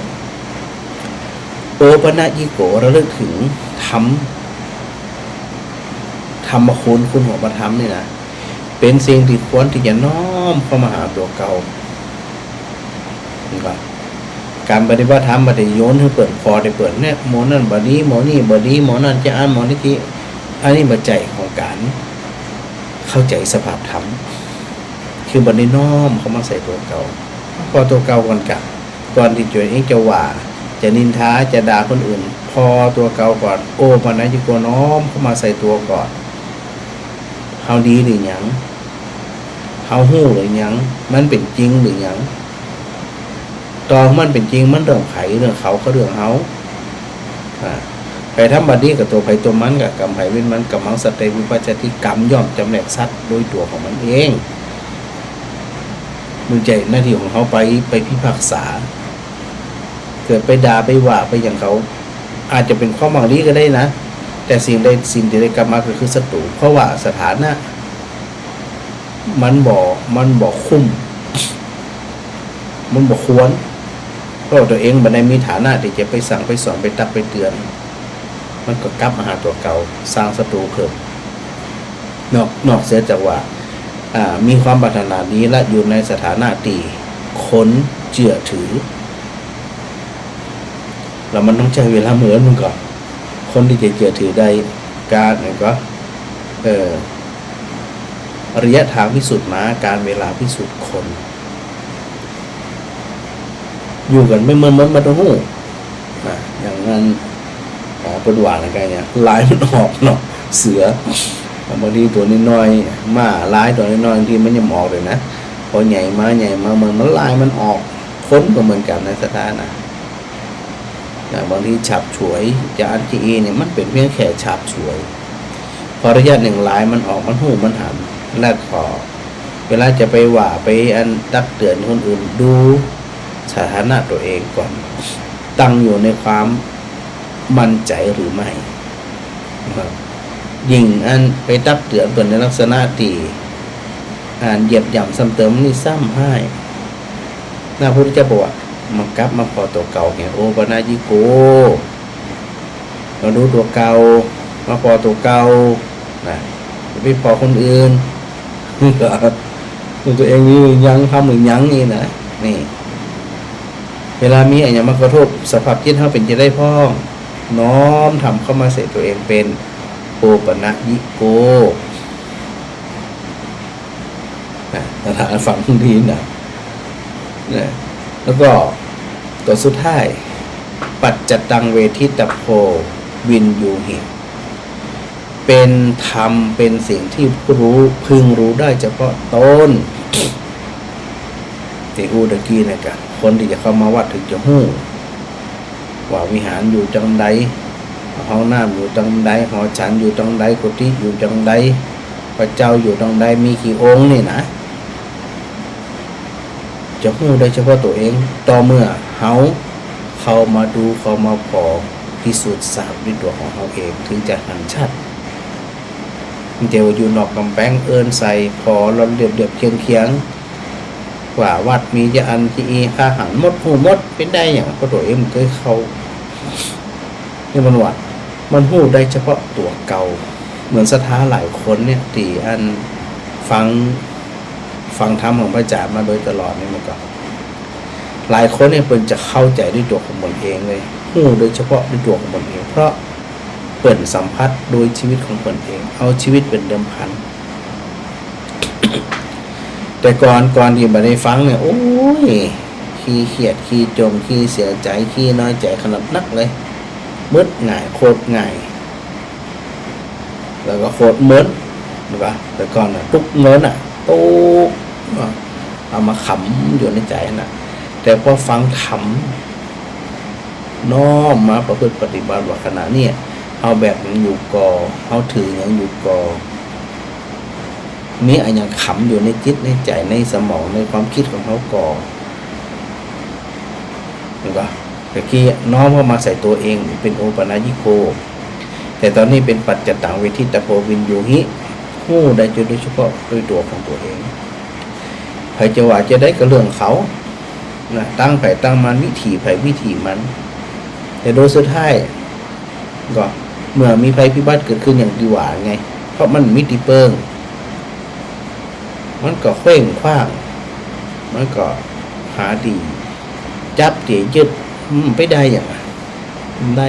โอปะนะยิโกระลึกถึงธรรมคุณของพระธรรมนี่นะเป็นสิ่งที่ควรที่จะน้อมเข้ามาหาตัวเก่าการปฏิบัติธรรมบัดโยนให้เปิดพอได้เปิดเนี่ยหมอนั่นบัดนี้หมอนี่บัดนี้หมอนั่นจะอ่านหมอนี่ที่อันนี้บัดใจของการเข้าใจสภาพธรรมคือบัดนี้น้อมเข้ามาใส่ตัวเก่าพอตัวเก่าก่อนที่จะเองจะว่าจะนินทาจะด่าคนอื่นพอตัวเก่าก่อนโอ้ปนัญญิโกน้อมเข้ามาใส่ตัวก่อนเฮาดีหรือหยังเฮาฮู้หรือหยังมันเป็นจริงหรือหยังตอนมันเป็นจริงมันเรื่องไผเรื่องเขาเรื่องเฮาไปทำบัดนี้กับตัวไผตัวมันกับกรรมไผเว้นมันกับมังสเตวิปัจจติกรรมย่อมจำแนกสัตว์โดยตัวของมันเองมือใจหน้าที่ของเขาไปพิพากษาเกิดไปด่าไปว่าไปอย่างเขา อาจจะเป็นความหวังดีก็ได้นะแต่สิ่งที่ได้กลับมาก็คือศัตรูเพราะว่าสถานะมันบ่คุ้มมันบ่ควรเพราะตัวเองบ่ได้มีฐานะที่จะไปสั่งไปสอนไปตักไปเตือนมันก็กลับมาหาตัวเก่าสร้างศัตรูเพิ่มนอกเสียจากว่ามีความปรารถนาดีและอยู่ในสถานะที่คนเชื่อถือแล้วมันต้องใช้เวลาเหมือนมันก่อนคนที่จะเชื่อถือได้การเนี่ยก็ระยะทางพิสูจน์มาการเวลาพิสูจน์คนอยู่กันไม่เหมือนมันต้องหู้อย่างนั้นเป็นหวานอะไรเนี่ยลายมันออกเนาะเสือบางทีตัวน้อยๆมาลายตัวน้อยๆที่มันยังออกเลยนะพอใหญ่มามันลายมันออกค้นก็เหมือนกันในสถานะบางทีฉับฉวยจานจีเนี่ยมันเป็นเพียงแค่ฉับฉวยพอระยะหนึ่งลายมันออกมันหูมันหันแล้วพอเวลาจะไปว่าไปตักเตือนคนอื่นดูสถานะตัวเองก่อนตั้งอยู่ในความมั่นใจหรือไม่ยิ่งไปตักเตือนเป็นในลักษณะที่เหยียบย่ำซ้ำเติมนี่ซ้ำให้พระพุทธเจ้าบอกว่ามากลับมาพอตัวเก่าเนี่ยโอปนายิโกเราดูตัวเก่ามาพอตัวเก่านะไม่พอคนอื่นตัวเองนี่ยังทำหรือยังนี่นะนี่เวลามีอะไรมากระทบสภาพจิตเขาเป็นจะได้พ้องน้อมทำเข้ามาใส่ตัวเองเป็นโอปนะยิโกถ้าฟังดีนะแล้วก็ตัวสุดท้ายปัจจตังเวทิตโพวินยูหิเป็นธรรมเป็นสิ่งที่พึงรู้ได้เฉพาะตนที่ฮู้ตะกี้นะกะคนที่จะเข้ามาวัดถึงจะฮู้ว่าวิหารอยู่จังใดห้องน้ำอยู่จังใดหอฉันอยู่จังใดกุฏิอยู่จังใดพระเจ้าอยู่จังใดมีกี่องค์นี่นะจะฮู้ได้เฉพาะตัวเองต่อเมื่อเขามาดูเขามาพอพิสูจน์ทราบด้วยตัวของเขาเองถึงจะหันชัดเดี๋ยวอยู่นอกกำแพงเอินใส่พอเราเดือบเคียงว่าวัดมีจะอันที่ค่าหันหมดหูหมดเป็นได้อย่างก็ตัวเองเคยเข้าเนี่ยมันวัดมันหูได้เฉพาะตัวเก่าเหมือนสถาหลายคนเนี่ยตีฟังธรรมของพระอาจารย์มาโดยตลอดนี่มันก็หลายคนเนี่ยเพิ่นจะเข้าใจด้วยตัวของตนเองเลยหูโดยเฉพาะด้วยตัวของตนเองเพราะเปิดสัมผัสโดยชีวิตของตนเองเอาชีวิตเป็นเดิมพัน แต่ก่อนที่มาได้ฟังเนี่ยโอ้ยขี้เขียดขี้จมขี้เสียใจขี้น้อยใจขนาดนักเลยมืดง่ายโคตรง่ายแล้วก็โคตรเหมือนหรือเปล่าแต่ก่อนทุกเหมือนตุ๊กเอามาขำอยู่ในใจนะแต่พอฟังขำน้อมมาประพฤติปฏิบัติว่าขณะนี้เอาแบบอย่างอยู่กอเอาถืออย่างอยู่กอมีอะไรอย่างขำอยู่ในจิตในใจในสมองในความคิดของเขาก่อเห็นปะแต่กี้น้อมเข้ามาใส่ตัวเองเป็นโอปนายิโกแต่ตอนนี้เป็นปัจจตังเวทิตโพวินยูหิหู้ได้โดยเฉพาะด้วยตัวของตัวเองใครจะว่าจะได้ก็เรื่องเขานะตั้งไผ่ตั้งมันวิถีไผ่วิถีมันแต่โดยสุดท้ายก็เมื่อมีภัยพิบัติเกิดขึ้นอย่างดีหว่าไงเพราะมันมิติเปิงมันก็เคว้งคว้างมันก็หาดีจับเตี๋ยยึดไปได้อย่างได้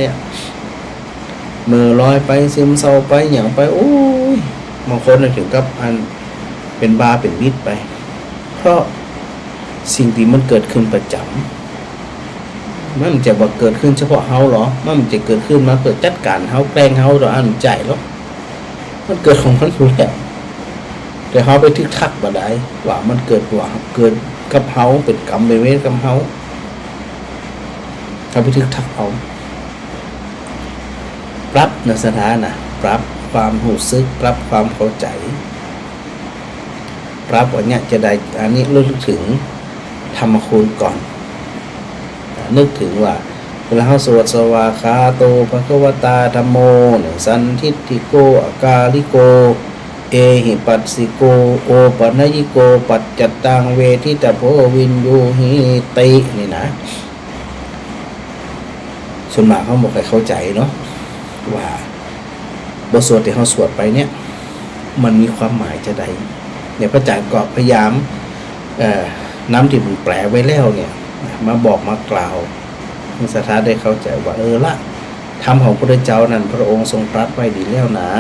เมื่อลอยไปซึมเศร้าไปอย่างไปโอ้ยบางคนถึงกับเป็นบาเป็นมิดไปเพราะสิ่งที่มันเกิดขึ้นประจำมันจะบอกเกิดขึ้นเฉพาะเฮาหรอมันจะเกิดขึ้นมาเกิดจัดการเฮาแกล้งเฮาหรอใจหรอมันเกิดของมันอยู่แล้วแต่เฮาไปทึกทักบ่ได้ว่ามันเกิดกับเฮาเป็นกรรมเป็นเวรกับเฮาไปทึกทักเฮาปรับในสถานะปรับความรู้สึกปรับความเข้าใจปรับว่าเนี่ยจะได้อันนี้นึกถึงธรรมคุณก่อนนึกถึงว่า เวลาเขาสวดสวากขาโตภควตาธัมโมเนี่ยสันทิฏฐิโกอากาลิโกเอหิปัสสิโกโอปัญญิโกปัจจตังเวทิตาโพวินยูหิตินี่นะส่วนมากเขาบอกให้เข้าใจเนาะว่าบทสวดที่เขาสวดไปเนี่ยมันมีความหมายจะใดเนี่ยพระอาจารย์ก็พยายามน้ำที่มันแปลไว้แล้วเนี่ยมาบอกมากล่าวให้ศรัทธาได้เข้าใจว่าละธรรมของพระพุทธเจ้านั้นพระองค์ทรงตรัสไว้ดีแล้วนะ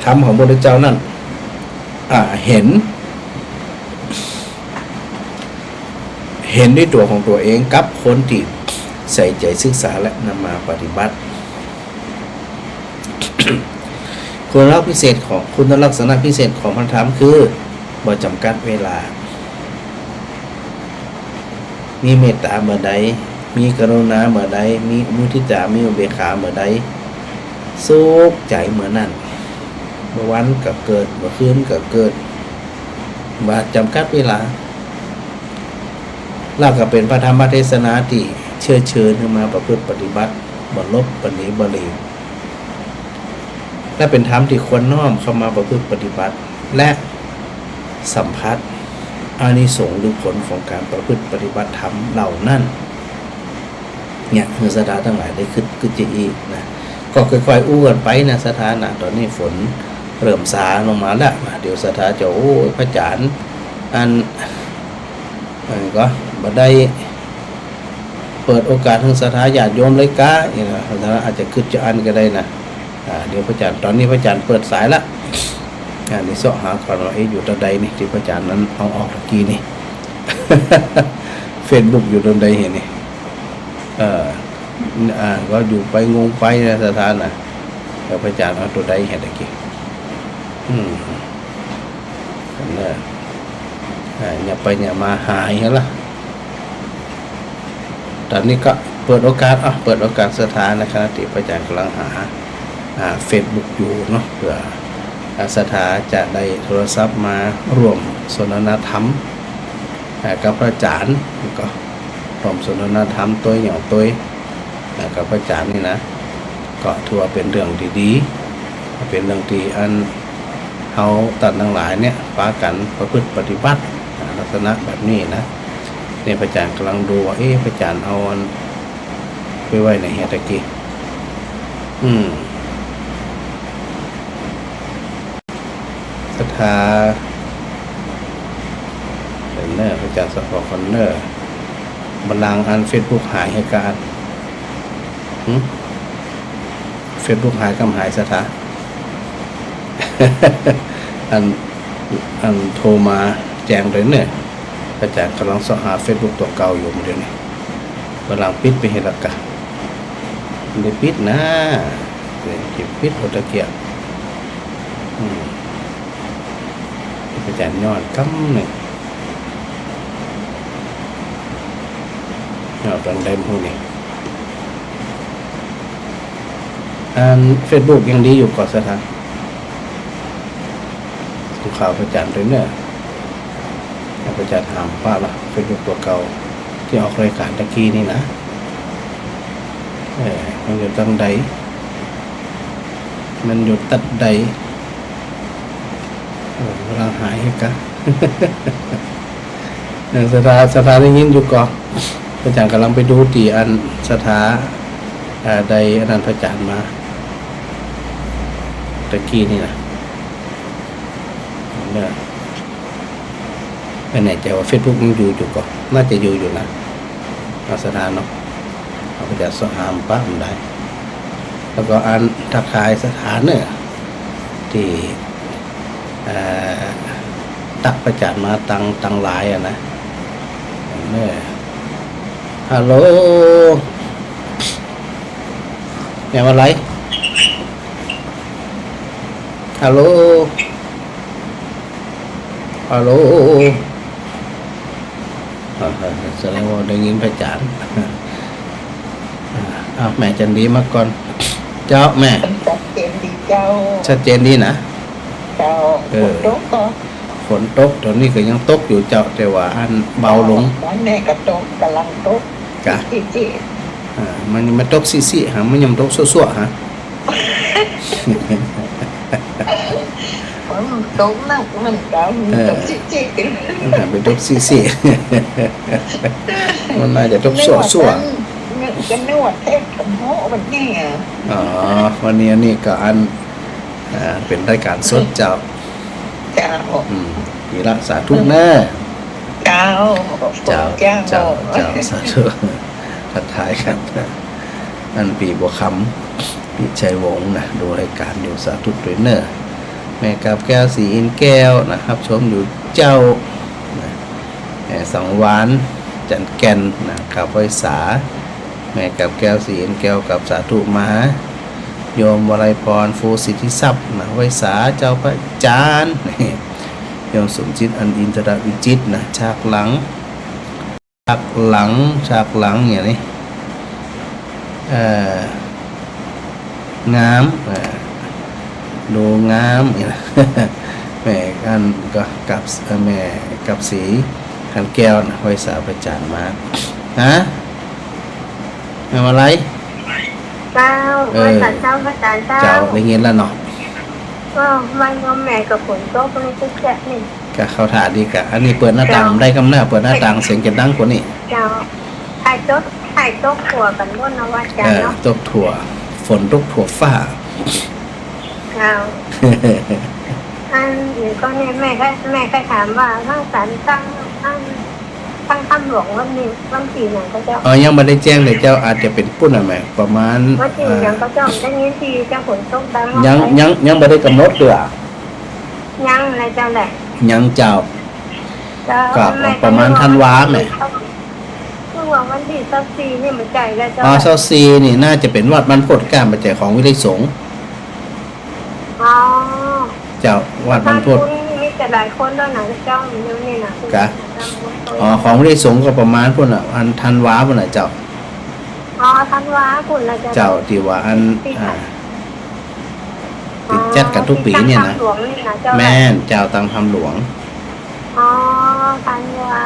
ธรรมของพระพุทธเจ้านั้นเห็นด้วยตัวของตัวเองกับคนที่ใส่ใจศึกษาและนำมาปฏิบัติ คุณลักษณะพิเศษของคุณลักษณะพิเศษของพระธรรมคือบ่จำกัดเวลามีเมตตาเมื่อใดมีกรุณาเมื่อใดมีมุทิตามีอุเบกขาเมื่อใดสุขใจเมื่อนั้นเมื่อวันก็เกิดเมื่อคืนก็เกิดบ่จำกัดเวลาแล้วก็เป็นพระธรรมเทศนาที่เชิญขึ้นมาประพฤติปฏิบัติบ่ลบบ่หนีบ่หลีกและเป็นธรรมที่ควรน้อมเข้ามาประพฤติปฏิบัติและสัมผัสอานิสงส์หรือผลของการประพฤติปฏิบัติธรรมเหล่านั้นเนี่ยคือศรัทธาทั้งหลายได้ขึ้นจะอีกนะก็ค่อยๆอู้กันไปนะศรัทธานะตอนนี้ฝนเริ่มซาลงมาแล้วเดี๋ยวศรัทธาจะโอ้พระอาจารย์อันก็บ่ได้เปิดโอกาสทางศรัทธาญาติโยมเลยกะอย่างนั้นศรัทธาอาจจะขึ้นจะอันก็ได้นะเดี๋ยวพระอาจารย์ตอนนี้พระอาจารย์เปิดสายละนี่เสาะหาก่อนว่าอยู่ตรงใดนี่ที่พระอาจารย์นั้นเอาออกตะกี้นี่ เฟซบุ๊กอยู่ตรงใดเห็นนี่ก็อยู่ไปงงไปนะสถานนะแล้วพระอาจารย์เอาตัวใดเห็นตะกี้เนี่ยอย่าไปอย่ามาหายเหรอล่ะตอนนี้ก็เปิดโอกาสเปิดโอกาสสถานในขณะที่พระอาจารย์กำลังหาเฟซบุ๊กอยู่เนาะเพื่อสถาจะได้โทรศัพท์มาร่วมสนทนาธรรมกับพระอาจารย์ก็ร่วมสนทนาธรรมตัวอย่างตัวกับพระอาจารย์นี่นะก็ถือว่าเป็นเรื่องดีๆเป็นเรื่องที่อันเขาตัดทั้งหลายเนี่ยฟ้ากันประพฤติปฏิบัติลักษณะแบบนี้นะเนี่ยพระอาจารย์กำลังดูว่าพระอาจารย์เอาอันไปไว้ในเฮตะกี้ศรัทธาเป็นเนอร์พระอาจารย์สปอร์คอนเนอร์บัลลังก์อันเฟซบุ๊กหายให้การเฟซบุ๊กหายกำหายศรัทธา อันโทรมาแจ้งเลยเนี่ยพระอาจารย์กำลังสอบหาเฟซบุ๊กตัวเก่าอยู่เดี๋ยวนี้บัลลังก์ปิดไปเห็นละกะไม่ได้ปิดนะเก็บปิดโอตะเกียบพระอาจารย์ยอดกำเนี่ยยอดตอนใดพวกนี้เฟซบุ๊กยังดีอยู่ก่อนสถานส่งข่าวพระอาจารย์ด้วยเนี่ยพระอาจารย์ถามว่าล่ะเฟซบุ๊กตัวเก่าที่ออกรายการตะกี้นี่นะมันอยู่ตั้งใดมันอยู่ตัดใดกำลังหายให้กัน สถาได้ยินอยู่ก่อนพระอาจารย์กำลังไปดูตีอันสถาใดอันนั้นพระอาจารย์มาตะกี้นี่นะเนี่ยไม่แน่ใจว่าเฟซบุ๊กมันอยู่ก่อนน่าจะอยู่นะสถานเนาะพระอาจารย์สหามป้ามันได้แล้วก็อันทักทายสถานเนี่ยที่ตักประจานมาตังหลายนะเนี่ยฮัลโหลเนี่ยอะไรฮัลโหลแสดงว่าได้ยินประจานแม่จันดีมาก่อนเจ้าแม่ชัดเจนดีเจ้าชัดเจนดีนะเจ้าฝนตกตอนนี้ก็ยังตกอยู่เจ้าแต่ว่าอันเบาลงตอนนี้ก็ตกกำลังตก กะ จี มันมาตกซี่ๆหามันยังตกซั่วๆฮะ ผมตกนักมันก็ตกจี มันหาไปตกซี่ๆมันน่าจะตกซั่วๆ จะนวดเทพกับโหมันเนี่ย อ๋อวันนี้นี่ก็อันเป็นรายการสดเจ้า เจ้า มีละสาธุแน่ เจ้า เจ้าสาธุทักทายกันอันปีบัวคำปีชัยวงศ์นะดูรายการอยู่สาธุด้วยเนอร์แม่กับแก้วสีอินแก้วนะครับชมอยู่เจ้านะแม่สังวานจันแก่นนะกับไวสาแม่กับแก้วสีอินแก้วกับสาธุมหาโยมวลัยพรฟูสิทธิทรัพย์นะไวสาเจ้าพระจานทร์โยมสมจิตอันอินทรวิจิตรนะฉากหลังอย่างนี้งามดูงามอย่างนี้ แม่กันก็กับแม่กับสีขันแก้วนะไวสาประจานมาฮะแม่มาอะไร เจ้าวันสันเจ้าพระจานเจ้า เจ้าได้เงินแล้วเนาะ ก็วันก็แม่กับฝนตกนี่ก็แค่นี่ ก็เข้าถ่าดีกะอันนี้เปิดหน้าต่างได้กำเนิดเปิดหน้าต่างเสียงจะดังกว่านี้ เจ้าถ่ายโต๊ะขัวกันบนนวัดเจ้าเนาะ ตกถั่วฝนตกถั่วฟ้า เจ้าอันนี้ก็เนี่ยแม่ก็ถามว่าทั้งสันตั้งคำหลวงว่ามีบางทีอย่างก็เจ้า ยังไม่ได้แจ้งเลยเจ้าอาจจะเป็นปุ้นอะแม่ประมาณ ว่าจริงอย่างก็เจ้าได้ยินทีเจ้าฝนตกดัง ยังไม่ได้กำหนดเดือ ยังอะไรเจ้าแหละ ยังเจ้า เจ้า ก็ประมาณธันวาแม่ คือว่าวันที่14นี่มันใจแล้วเจ้า เซาซีนี่น่าจะเป็นวัดมันพดการปัจจัยของวิไลสงฆ์ อ๋อ เจ้าวัดมันพด มีแต่หลายคนแล้วนะเจ้าอยู่นี่นะ กะ ของวิไลสงฆ์ก็ประมาณพุ่นอ่ะอันธันวาพุ่นอ่ะเจ้า อ๋อธันวาคุณละ เจ้าที่ว่าอันติดจัดกันทุกปีเนี่ยนะ หลวงนี่นะเจ้า แม่นเจ้าตังทำหลวง อ๋อธันวา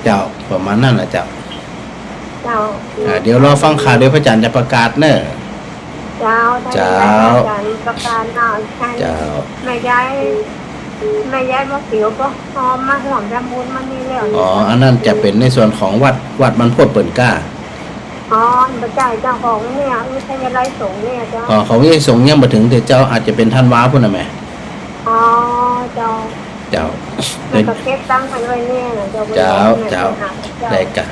เจ้าประมาณนั้นแหละเจ้า เจ้า เดี๋ยวรอฟังข่าวเดี๋ยวพระอาจารย์จะประกาศเนอะ เจ้า เจ้า ประการเอาใช่ เจ้า แม่ย้ายมาเสียวก็หอมมาหอมจำบุญมานี่แล้ว อันนั้นจะเป็นในส่วนของวัดมันพดเปิ่นก้า อ๋อพระเจ้าเจ้าของเนี่ยวิทยาลัยสงฆ์เนี่ยเจ้า ของวิไลสงฆ์ยังมาถึงแต่เจ้าอาจจะเป็นธันวาพุ่นน่ะแม่ อ๋อเจ้า เจ้า มันก็เก็บตั้งค์ไว้เนี่ยนะเจ้า เจ้าได้กะ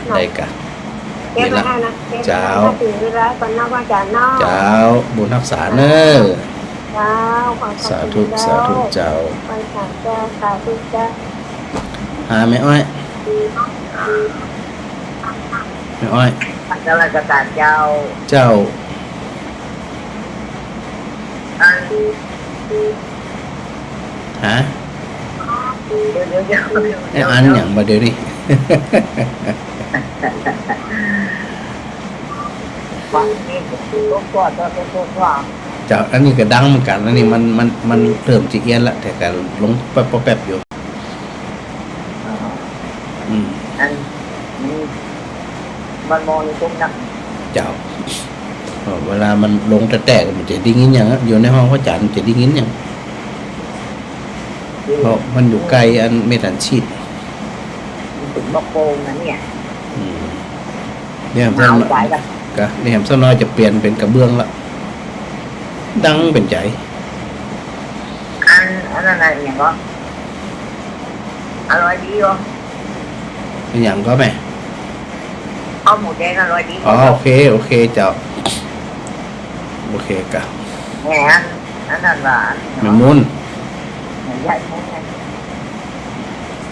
เก็บไว้ให้นะเก็บไว้ให้ถึงเวลาก่อนนะว่าจะนอก เจ้าบุญรักษาเนอะ เจ้าขอ สาธุเจ้า ไปสาธุสาธุเจ้า หาแม่อ้อยแม่อ้อย ข้าราชการเจ้า เจ้า อัน ฮะ เดี๋ยว ไอ้อันอย่างมาเดี๋ยวนี้ วันนี้ตัว เจ้าอันนี้ก็ดังเหมือนกันอันนี้มันเริ่มจะเอียนละแต่ก็ลงแป๊บอยู่อืม อันนี้มันมองอยู่ตรงนั้น เจ้าเวลามันลงแตกๆมันจะดิ้งยินอย่างอะอยู่ในห้องพระจันทร์มันจะดิ้งยินอย่างเพราะมันอยู่ไกลอันเมตันชีด ถึงมะโกงนะเนี่ย เนี่ย เอาใจกัน ก็เนี่ยแหมสักหน้อยจะเปลี่ยนเป็นกระเบื้องละดังเป็นใจ อันนั้นอะไรอย่างก็อร่อยดีวะ เป็นอย่างก็ไหม เอาหมูแดงอร่อยดี โอเคเจ้าโอเคกะ แง่อันนั้นว่า แม่มุน แง่ใหญ่มุ้นไง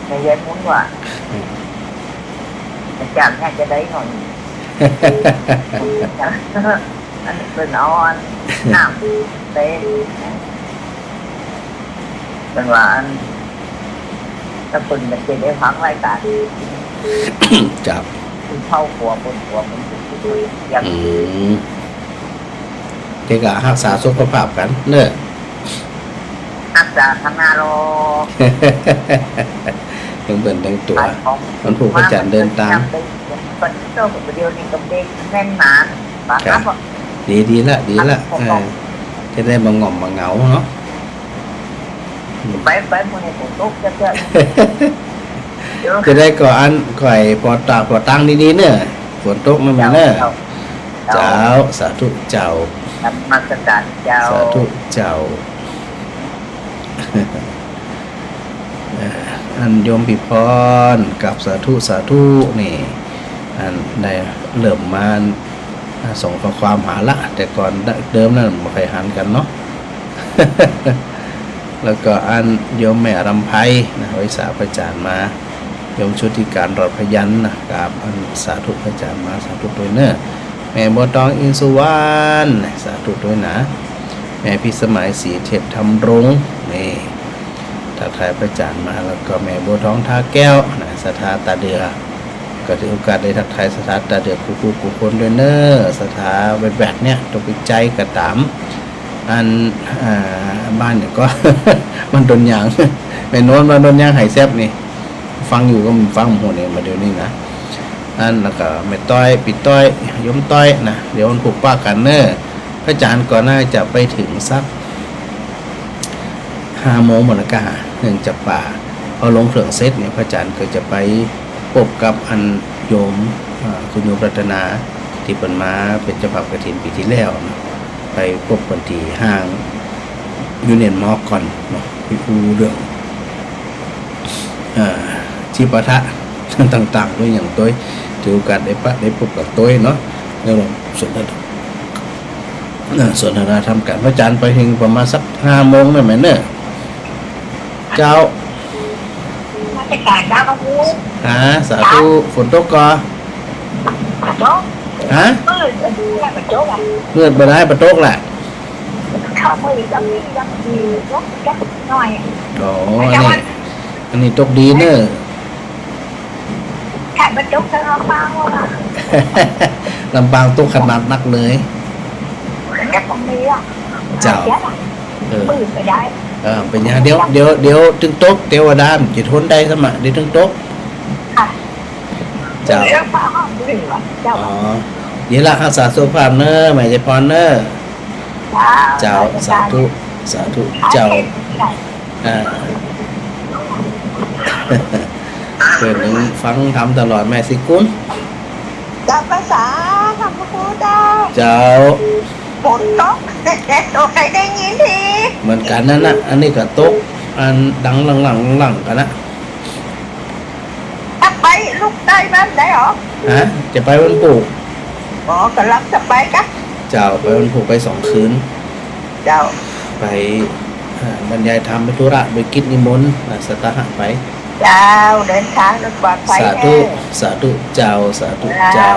แง่ใหญ่มุ้นว่ะจะจำแค่จะได้หน่อย อันนี้เป็นเอาอันน้ำเต้เป็นว่าอันถ้าคนมันจะได้ฟังรายการ จับ คุณเข้าหัวบนหัวมันคุยอย่าง เด็กอะรักษาสุขภาพกันเนอะ อักษาทำงานรอ ถึง เปิ่นแต่งตัว ขายของ วันผูกพระจันทร์เดินตาม คนโตกับเดียวนี่กับเด็กแม่นหมาปากครับ ดีละจะได้มาง่อมมาเหงาเนาะ ไปมื้อนี้ฝนตกจะเยอะ จะได้ก่ออันก่อยพอตากพอตั้งดีๆเนี่ยฝนตกมาเนอะเจ้าสาธุเจ้า ธรรมสการเจ้า สาธุเจ้า อันโยมพิพรกับสาธุนี่อันได้เริ่มมาส่งข้อความหาละแต่ก่อนเดิมนั่นไม่เคยหันกันเนาะ แล้วก็อันโยมแม่รำไพนะไว้สาพระจานมาโยมชุติการรอดพยัญนะกับอันสาธุพระจานมาสาธุด้วยเนอะแม่บัวตองอินสุวรรณสาธุด้วยนะแม่พิสมัยศรีเทพธรรมรงค์นี่ทักทายพระจานมาแล้วก็แม่บัวทองท่าแก้วนะสถาตาเดือก็ถือโอกาสได้ทักทายสถาตาเดือกูคนด้วยเนอะสถาแบบเนี่ยต้องไปใจกระตามอันบ้านเนี่ยก็ มันโดนยาง แม่โน้นมาโดนยางหายแซบนี่ฟังอยู่ก็มันฟังหมดเนี่ยมาเดี๋ยวนี้นะอันแล้วก็แม่ต้อยปิดต้อยยมต้อยนะเดี๋ยวมันผูกป้ากันเนอะพระอาจารย์ก่อนหน้าจะไปถึงสัก5 โมงหมดละกะหนึ่งจะป่าพอลงเครื่องเซตเนี่ยพระอาจารย์ก็จะไปพบกับอันโยมคุณโยมรัตนาที่เป็นมาเป็นเจ้าภาพกฐินปีที่แล้วนะไปพบคนที่ห้างยูเนียนมอก่อนเนาะไปดูเรื่องชีปะทะ ต่างๆด้วยอย่างตัวถือโอกาสได้พบกับตัวเนาะแล้วเราสนทนาทำกันพระอาจารย์ไปถึงประมาณสัก5 โมงนั่นไหมเนี่ยเจ้า ราชการเจ้าก็พูด สาธุฝนตกก่อ โจ๊ก ฮะ มืดจะดูแลโจ๊กอ่ะ เมื่อบ่ได้ประตกแหละ เข้ามือจะมียังดียกแค่หน่อย อ๋ออันนี้ตกดีเนอะ แค่เป็นโจ๊กจะเอาเปล่าอ่ะ ลำบางตกขนาดนักเลย แค่ตรงนี้อ่ะ เจ้า มืดไปได้ เป็นยังเดี๋ยวถึงตกเทวดาจะทนได้สมะเดี๋ยวถึงตก ค่ะ เจ้า เรื่องฟ้าห้องหรือว่าเจ้า อ๋อเดี๋ยวละรักษาสุขภาพเนอะแม่ใจพรเนอะเจ้าสาธุเจ้าเพื่อนหนึ่งฟังทำตลอดแม่สิกุล จะภาษาทำพูดได้ เจ้า ฝนตกตัวใครได้ยินที เหมือนกันนั่นนะอันนี้ก็ตกอันดังหลังกันนะ ถ้าไปลูกได้มันได้หรอ จะไปวันปลูก อ๋อกำลังจะไปกัน เจ้าไปวันปลูกไป2 คืน เจ้า ไปบรรยายธรรมไปธุระไปกิจนิมนต์สตหะไป เจ้าเดินทางด้วยปลอดภัย สาธุเจ้าสาธุเจ้า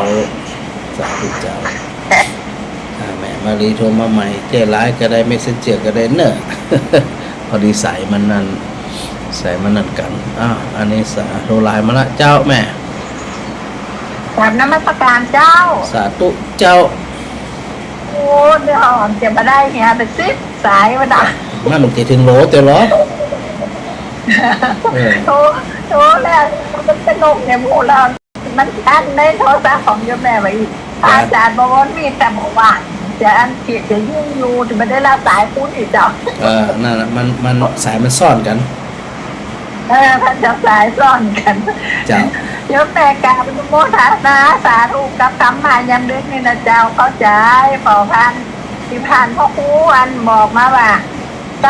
แม่มารีโทรมาใหม่เจ้ร้ายก็ได้ไม่เสเจียก็ได้เนอะ พอดีสายมันนั่นกันอันนี้โทรไลน์มาละเจ้าแม่ กราบนมัสการเจ้า สาธุเจ้า โอ้เดี๋ยวจะมาได้เฮียไปซิปสายมาดัก มันจะถึงโหลแต่หรอ โทรแล้วมันเป็นนกในหมู่เรามันอันในโทรศัพท์ของโยมแม่ไว้อีกอาจารย์บอกว่ามีแต่บอกว่าจะอันเขียนจะยุ่งอยู่จะไม่ได้รับสายพูดอีกเจ้า นั่นมันสายมันซ่อนกัน ท่านจะสายซ่อนกัน เจ้า โยมแม่กราบโมทนาสาธุกับคำมายังดึกนี่นะเจ้าเข้าใจเป่าพันที่ผ่านพ่อครูอันบอกมาว่า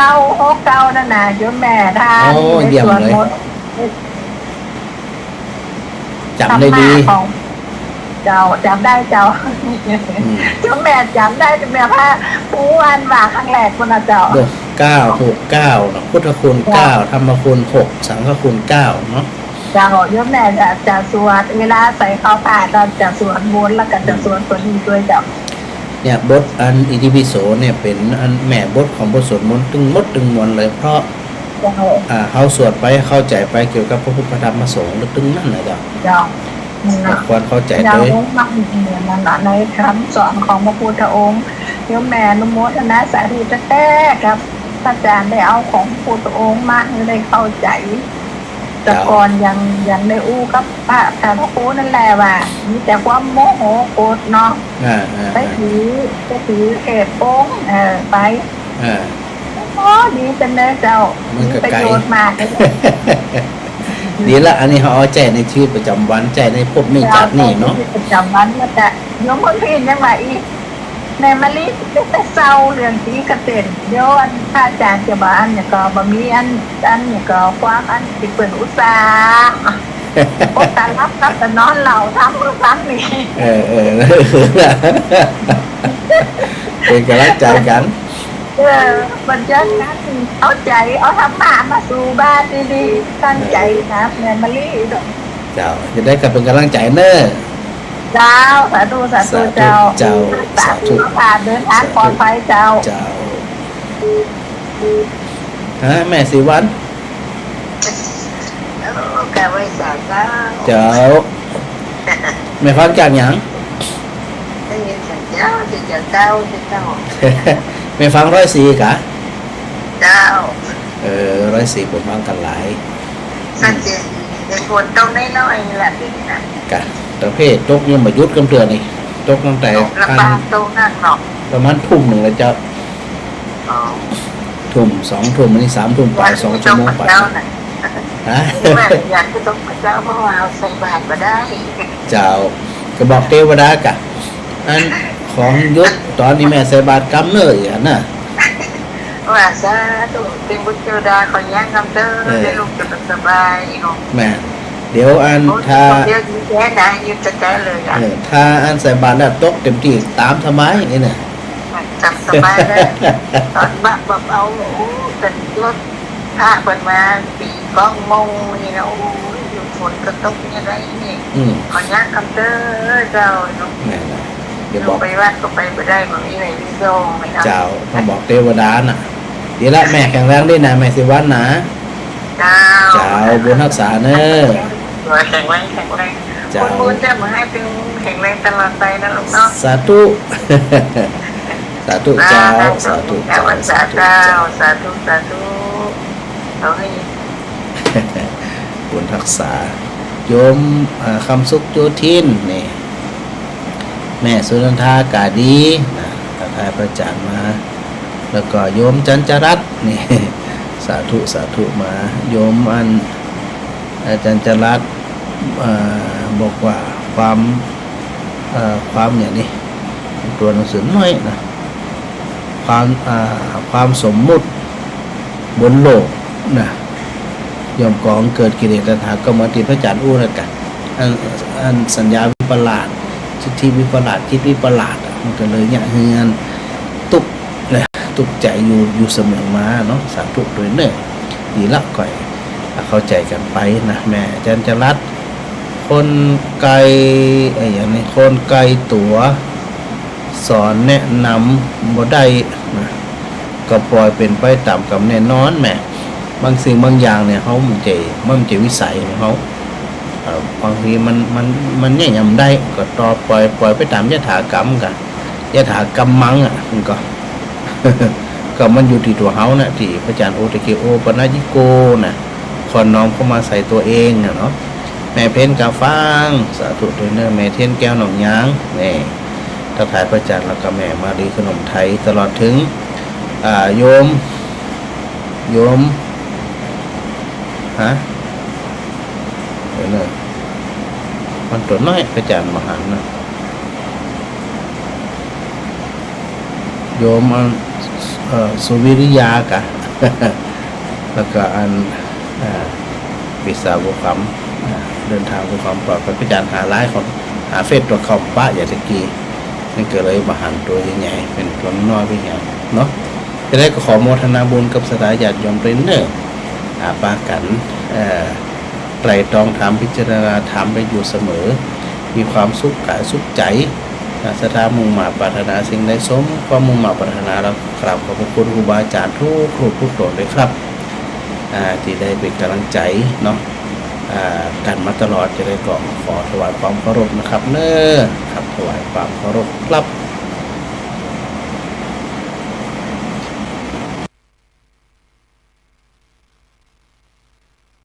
969นั่นน่ะโยมแม่ทาน เยี่ยมเลยจำได้ดี เจ้าจำได้เจ้าโยมแม่จำได้แม่พาครูอันว่าครั้งแรกคนนะเจ้า969พุทธคุณ9ธรรมคุณ6สังฆคุณ9เนาะ เจ้าโยมแม่จะสวดเวลาใส่ข้าวผ้าตอนจะสวดมนต์แล้วก็จะสวดตัวนี้ด้วยเจ้าเนี่ยบทอันอิติปิโสเนี่ยเป็นอันแม่บทของบทสวดมนต์ตึงมวลเลยเพราะเขาสวดไปเข้าใจไปเกี่ยวกับพระพุทธธรรมประสงค์ตึงนั่นนะเจ้าควรเข้าใจเลยมันนั่นแหละในคำสอนของพระพุทธองค์โยมแม่นุโมทนาสาธุจะแท้ครับอาจารย์ได้เอาของพระพุทธองค์มาให้ได้เข้าใจ แต่ก่อนยังในอู้กับพระครูนั่นแหละว่ามีแต่ความโมโหโกรธเนาะไปถือเขตโป้งไปอ๋อดีจังเลยเจ้ามีประโยชน์มากเลย ดีละอันนี้เขาเอาใจในชีวิตประจำวันใจในพบนี่จัดนี่เนาะประจำวันก็จะโยมคนพี่ยังว่าอีในมะลิแต่เศร้าเรื่องที่กระเต็นเดี๋ยวอันพระอาจารย์จะบอกอันเนี่ยก็บ่มีอันเนี่ยก็ความอันที่เปิ่นอุตส่าห์โอ้ตารับแต่นอนเหล่าทำครั้งนี้เป็นกำลังใจกันมันจะนั้นเอาใจเอาธรรมะมาสู่บ้านดีๆตั้งใจนะแม่มะลิเจ้าจะได้กับเป็นกำลังใจเนอะเจ้าสาธุเจ้าสาธุผ่านเดินทางปลอดภัยเจ้าแม่สิวันแกไว้สาเจ้าแม่ฟังจากหยังเจ้าไม่ฟัง104กะเจ้า104ผมฟังกันหลายสัจจะในคนต้องน้อยๆแหละพี่นะกะประเภทตกยังมายุดกำเตือนนี่ตกตั้งแต่ตรงนั่นหรอกประมาณทุ่มหนึ่งแล้วเจ้าทุ่ม2 ทุ่มอันนี้3 ทุ่มไป2 ชั่วโมงไปแม่อยากจะต้องพระเจ้าเพราะว่าเอาใส่บาตรมาได้เจ้าก็บอกเทวดากะอันของยุดตอนนี้แม่ใส่บาตรกำเนิดอย่างน่ะว่าซะตัวเป็นบุตรเทวดาขอแย้งคำเด้อได้ลูกจะสบายแม่เดี๋ยวอันถ้าเดี๋ยวยิ้มแย้นะยิ้มจะแก้เลยอ่ะถ้าอันใส่บาตรแล้วตกเต็มที่ตามทำไมนี่เนี่ยจับสบายเลยตอนบ้าแบบเอาเป็นรถพาเปิดมาปีกล้องมงนี่นะอยู่ฝนก็ตกยังไงนี่ขอแย้งคำเด้อเจ้าเนาะเดี๋ยวบอกไปวัดก็ไปไม่ได้แบบนี้ไหนวิโซ่ไม่เอาเจ้าต้องบอกเทวดาน่ะเดี๋ยวละแม่แข็งแรงด้วยนะแม่สิวันนะเจ้าบุญรักษาเนอะแข็งแรงคุณบุญจะมาให้เป็นแข็งแรงตลอดไปนะลูกเนาะสาธุสาธุเจ้าสาธุเจ้าสาธุเขาให้บุญรักษาโยมคำสุขโยทินนี่แม่สุนันทากาดีนะทักทายพระอาจารย์มาแล้วก็โยมจันจรัตน์นี่สาธุมาโยมอันอาจารย์จรัตน์บอกว่าความอย่างนี้ตัวหนังสือน้อยนะความสมมุติบนโลกนะยอมกองเกิดกิเลสตัณหาก็มาติพระอาจารย์อู้นะกันอันสัญญาวิปลาสจิตที่วิปลาสจิตวิปลาสมันก็เลยเนี่ยเฮือนตุกใจอยู่เสมอมาเนาะสาธุโดยเนิ่นดีละก่อยเข้าใจกันไปนะแม่จันจรัตน์คนไกลอย่างนี้คนไกลตัวสอนแนะนำบ่ได้นะก็ปล่อยเป็นไปตามกำแน่นอนแม่บางสิ่งบางอย่างเนี่ยเขามันจะวิสัยของเขาบางทีมันเนี่ยยำได้ก็ต่อปล่อยไปตามยถากรรมกันยถากรรมมังมันก็มันอยู่ที่ตัวเขานะที่พระอาจารย์โอตะเกโอปนายิโกนะคอนน้อมเข้ามาใส่ตัวเองเนาะแม่เพ้นกาฟังสาธุด้วยเนื้อแม่เทียนแก้วหนองยางนี่ทักทายพระอาจารย์แล้วก็แม่มาดีขนมไทยตลอดถึงโยมเดี๋ยวนะมันตัวน้อยพระอาจารย์มหันนะโยมสุวิริยากะ แล้วก็อันวิสาวุคำเดินทางด้วยความปลอดภัยพระอาจารย์หาไลน์ของหาเฟซตัวคอมป้าอย่างตะกี้นั่นก็เลยมาหันตัวใหญ่ๆเป็นตัวน้อยไปใหญ่เนาะจะได้ก็ขอโมทนาบุญกับสถาญาติโยมเทรนเนอร์ปากันไตรตรองถามพิจารณาถามไปอยู่เสมอมีความสุขกายสุขใจศรัทธามุ่งมาปรารถนาสิ่งใดสมความมุ่งมาปรารถนาแล้วกราบขอบพระคุณครูบาอาจารย์ทุกครูทุกตัวเลยครับที่ได้เป็นกำลังใจเนาะกันมาตลอดจะได้ขอถวายความเคารพนะครับเนอะครับถวายความเคารพครับ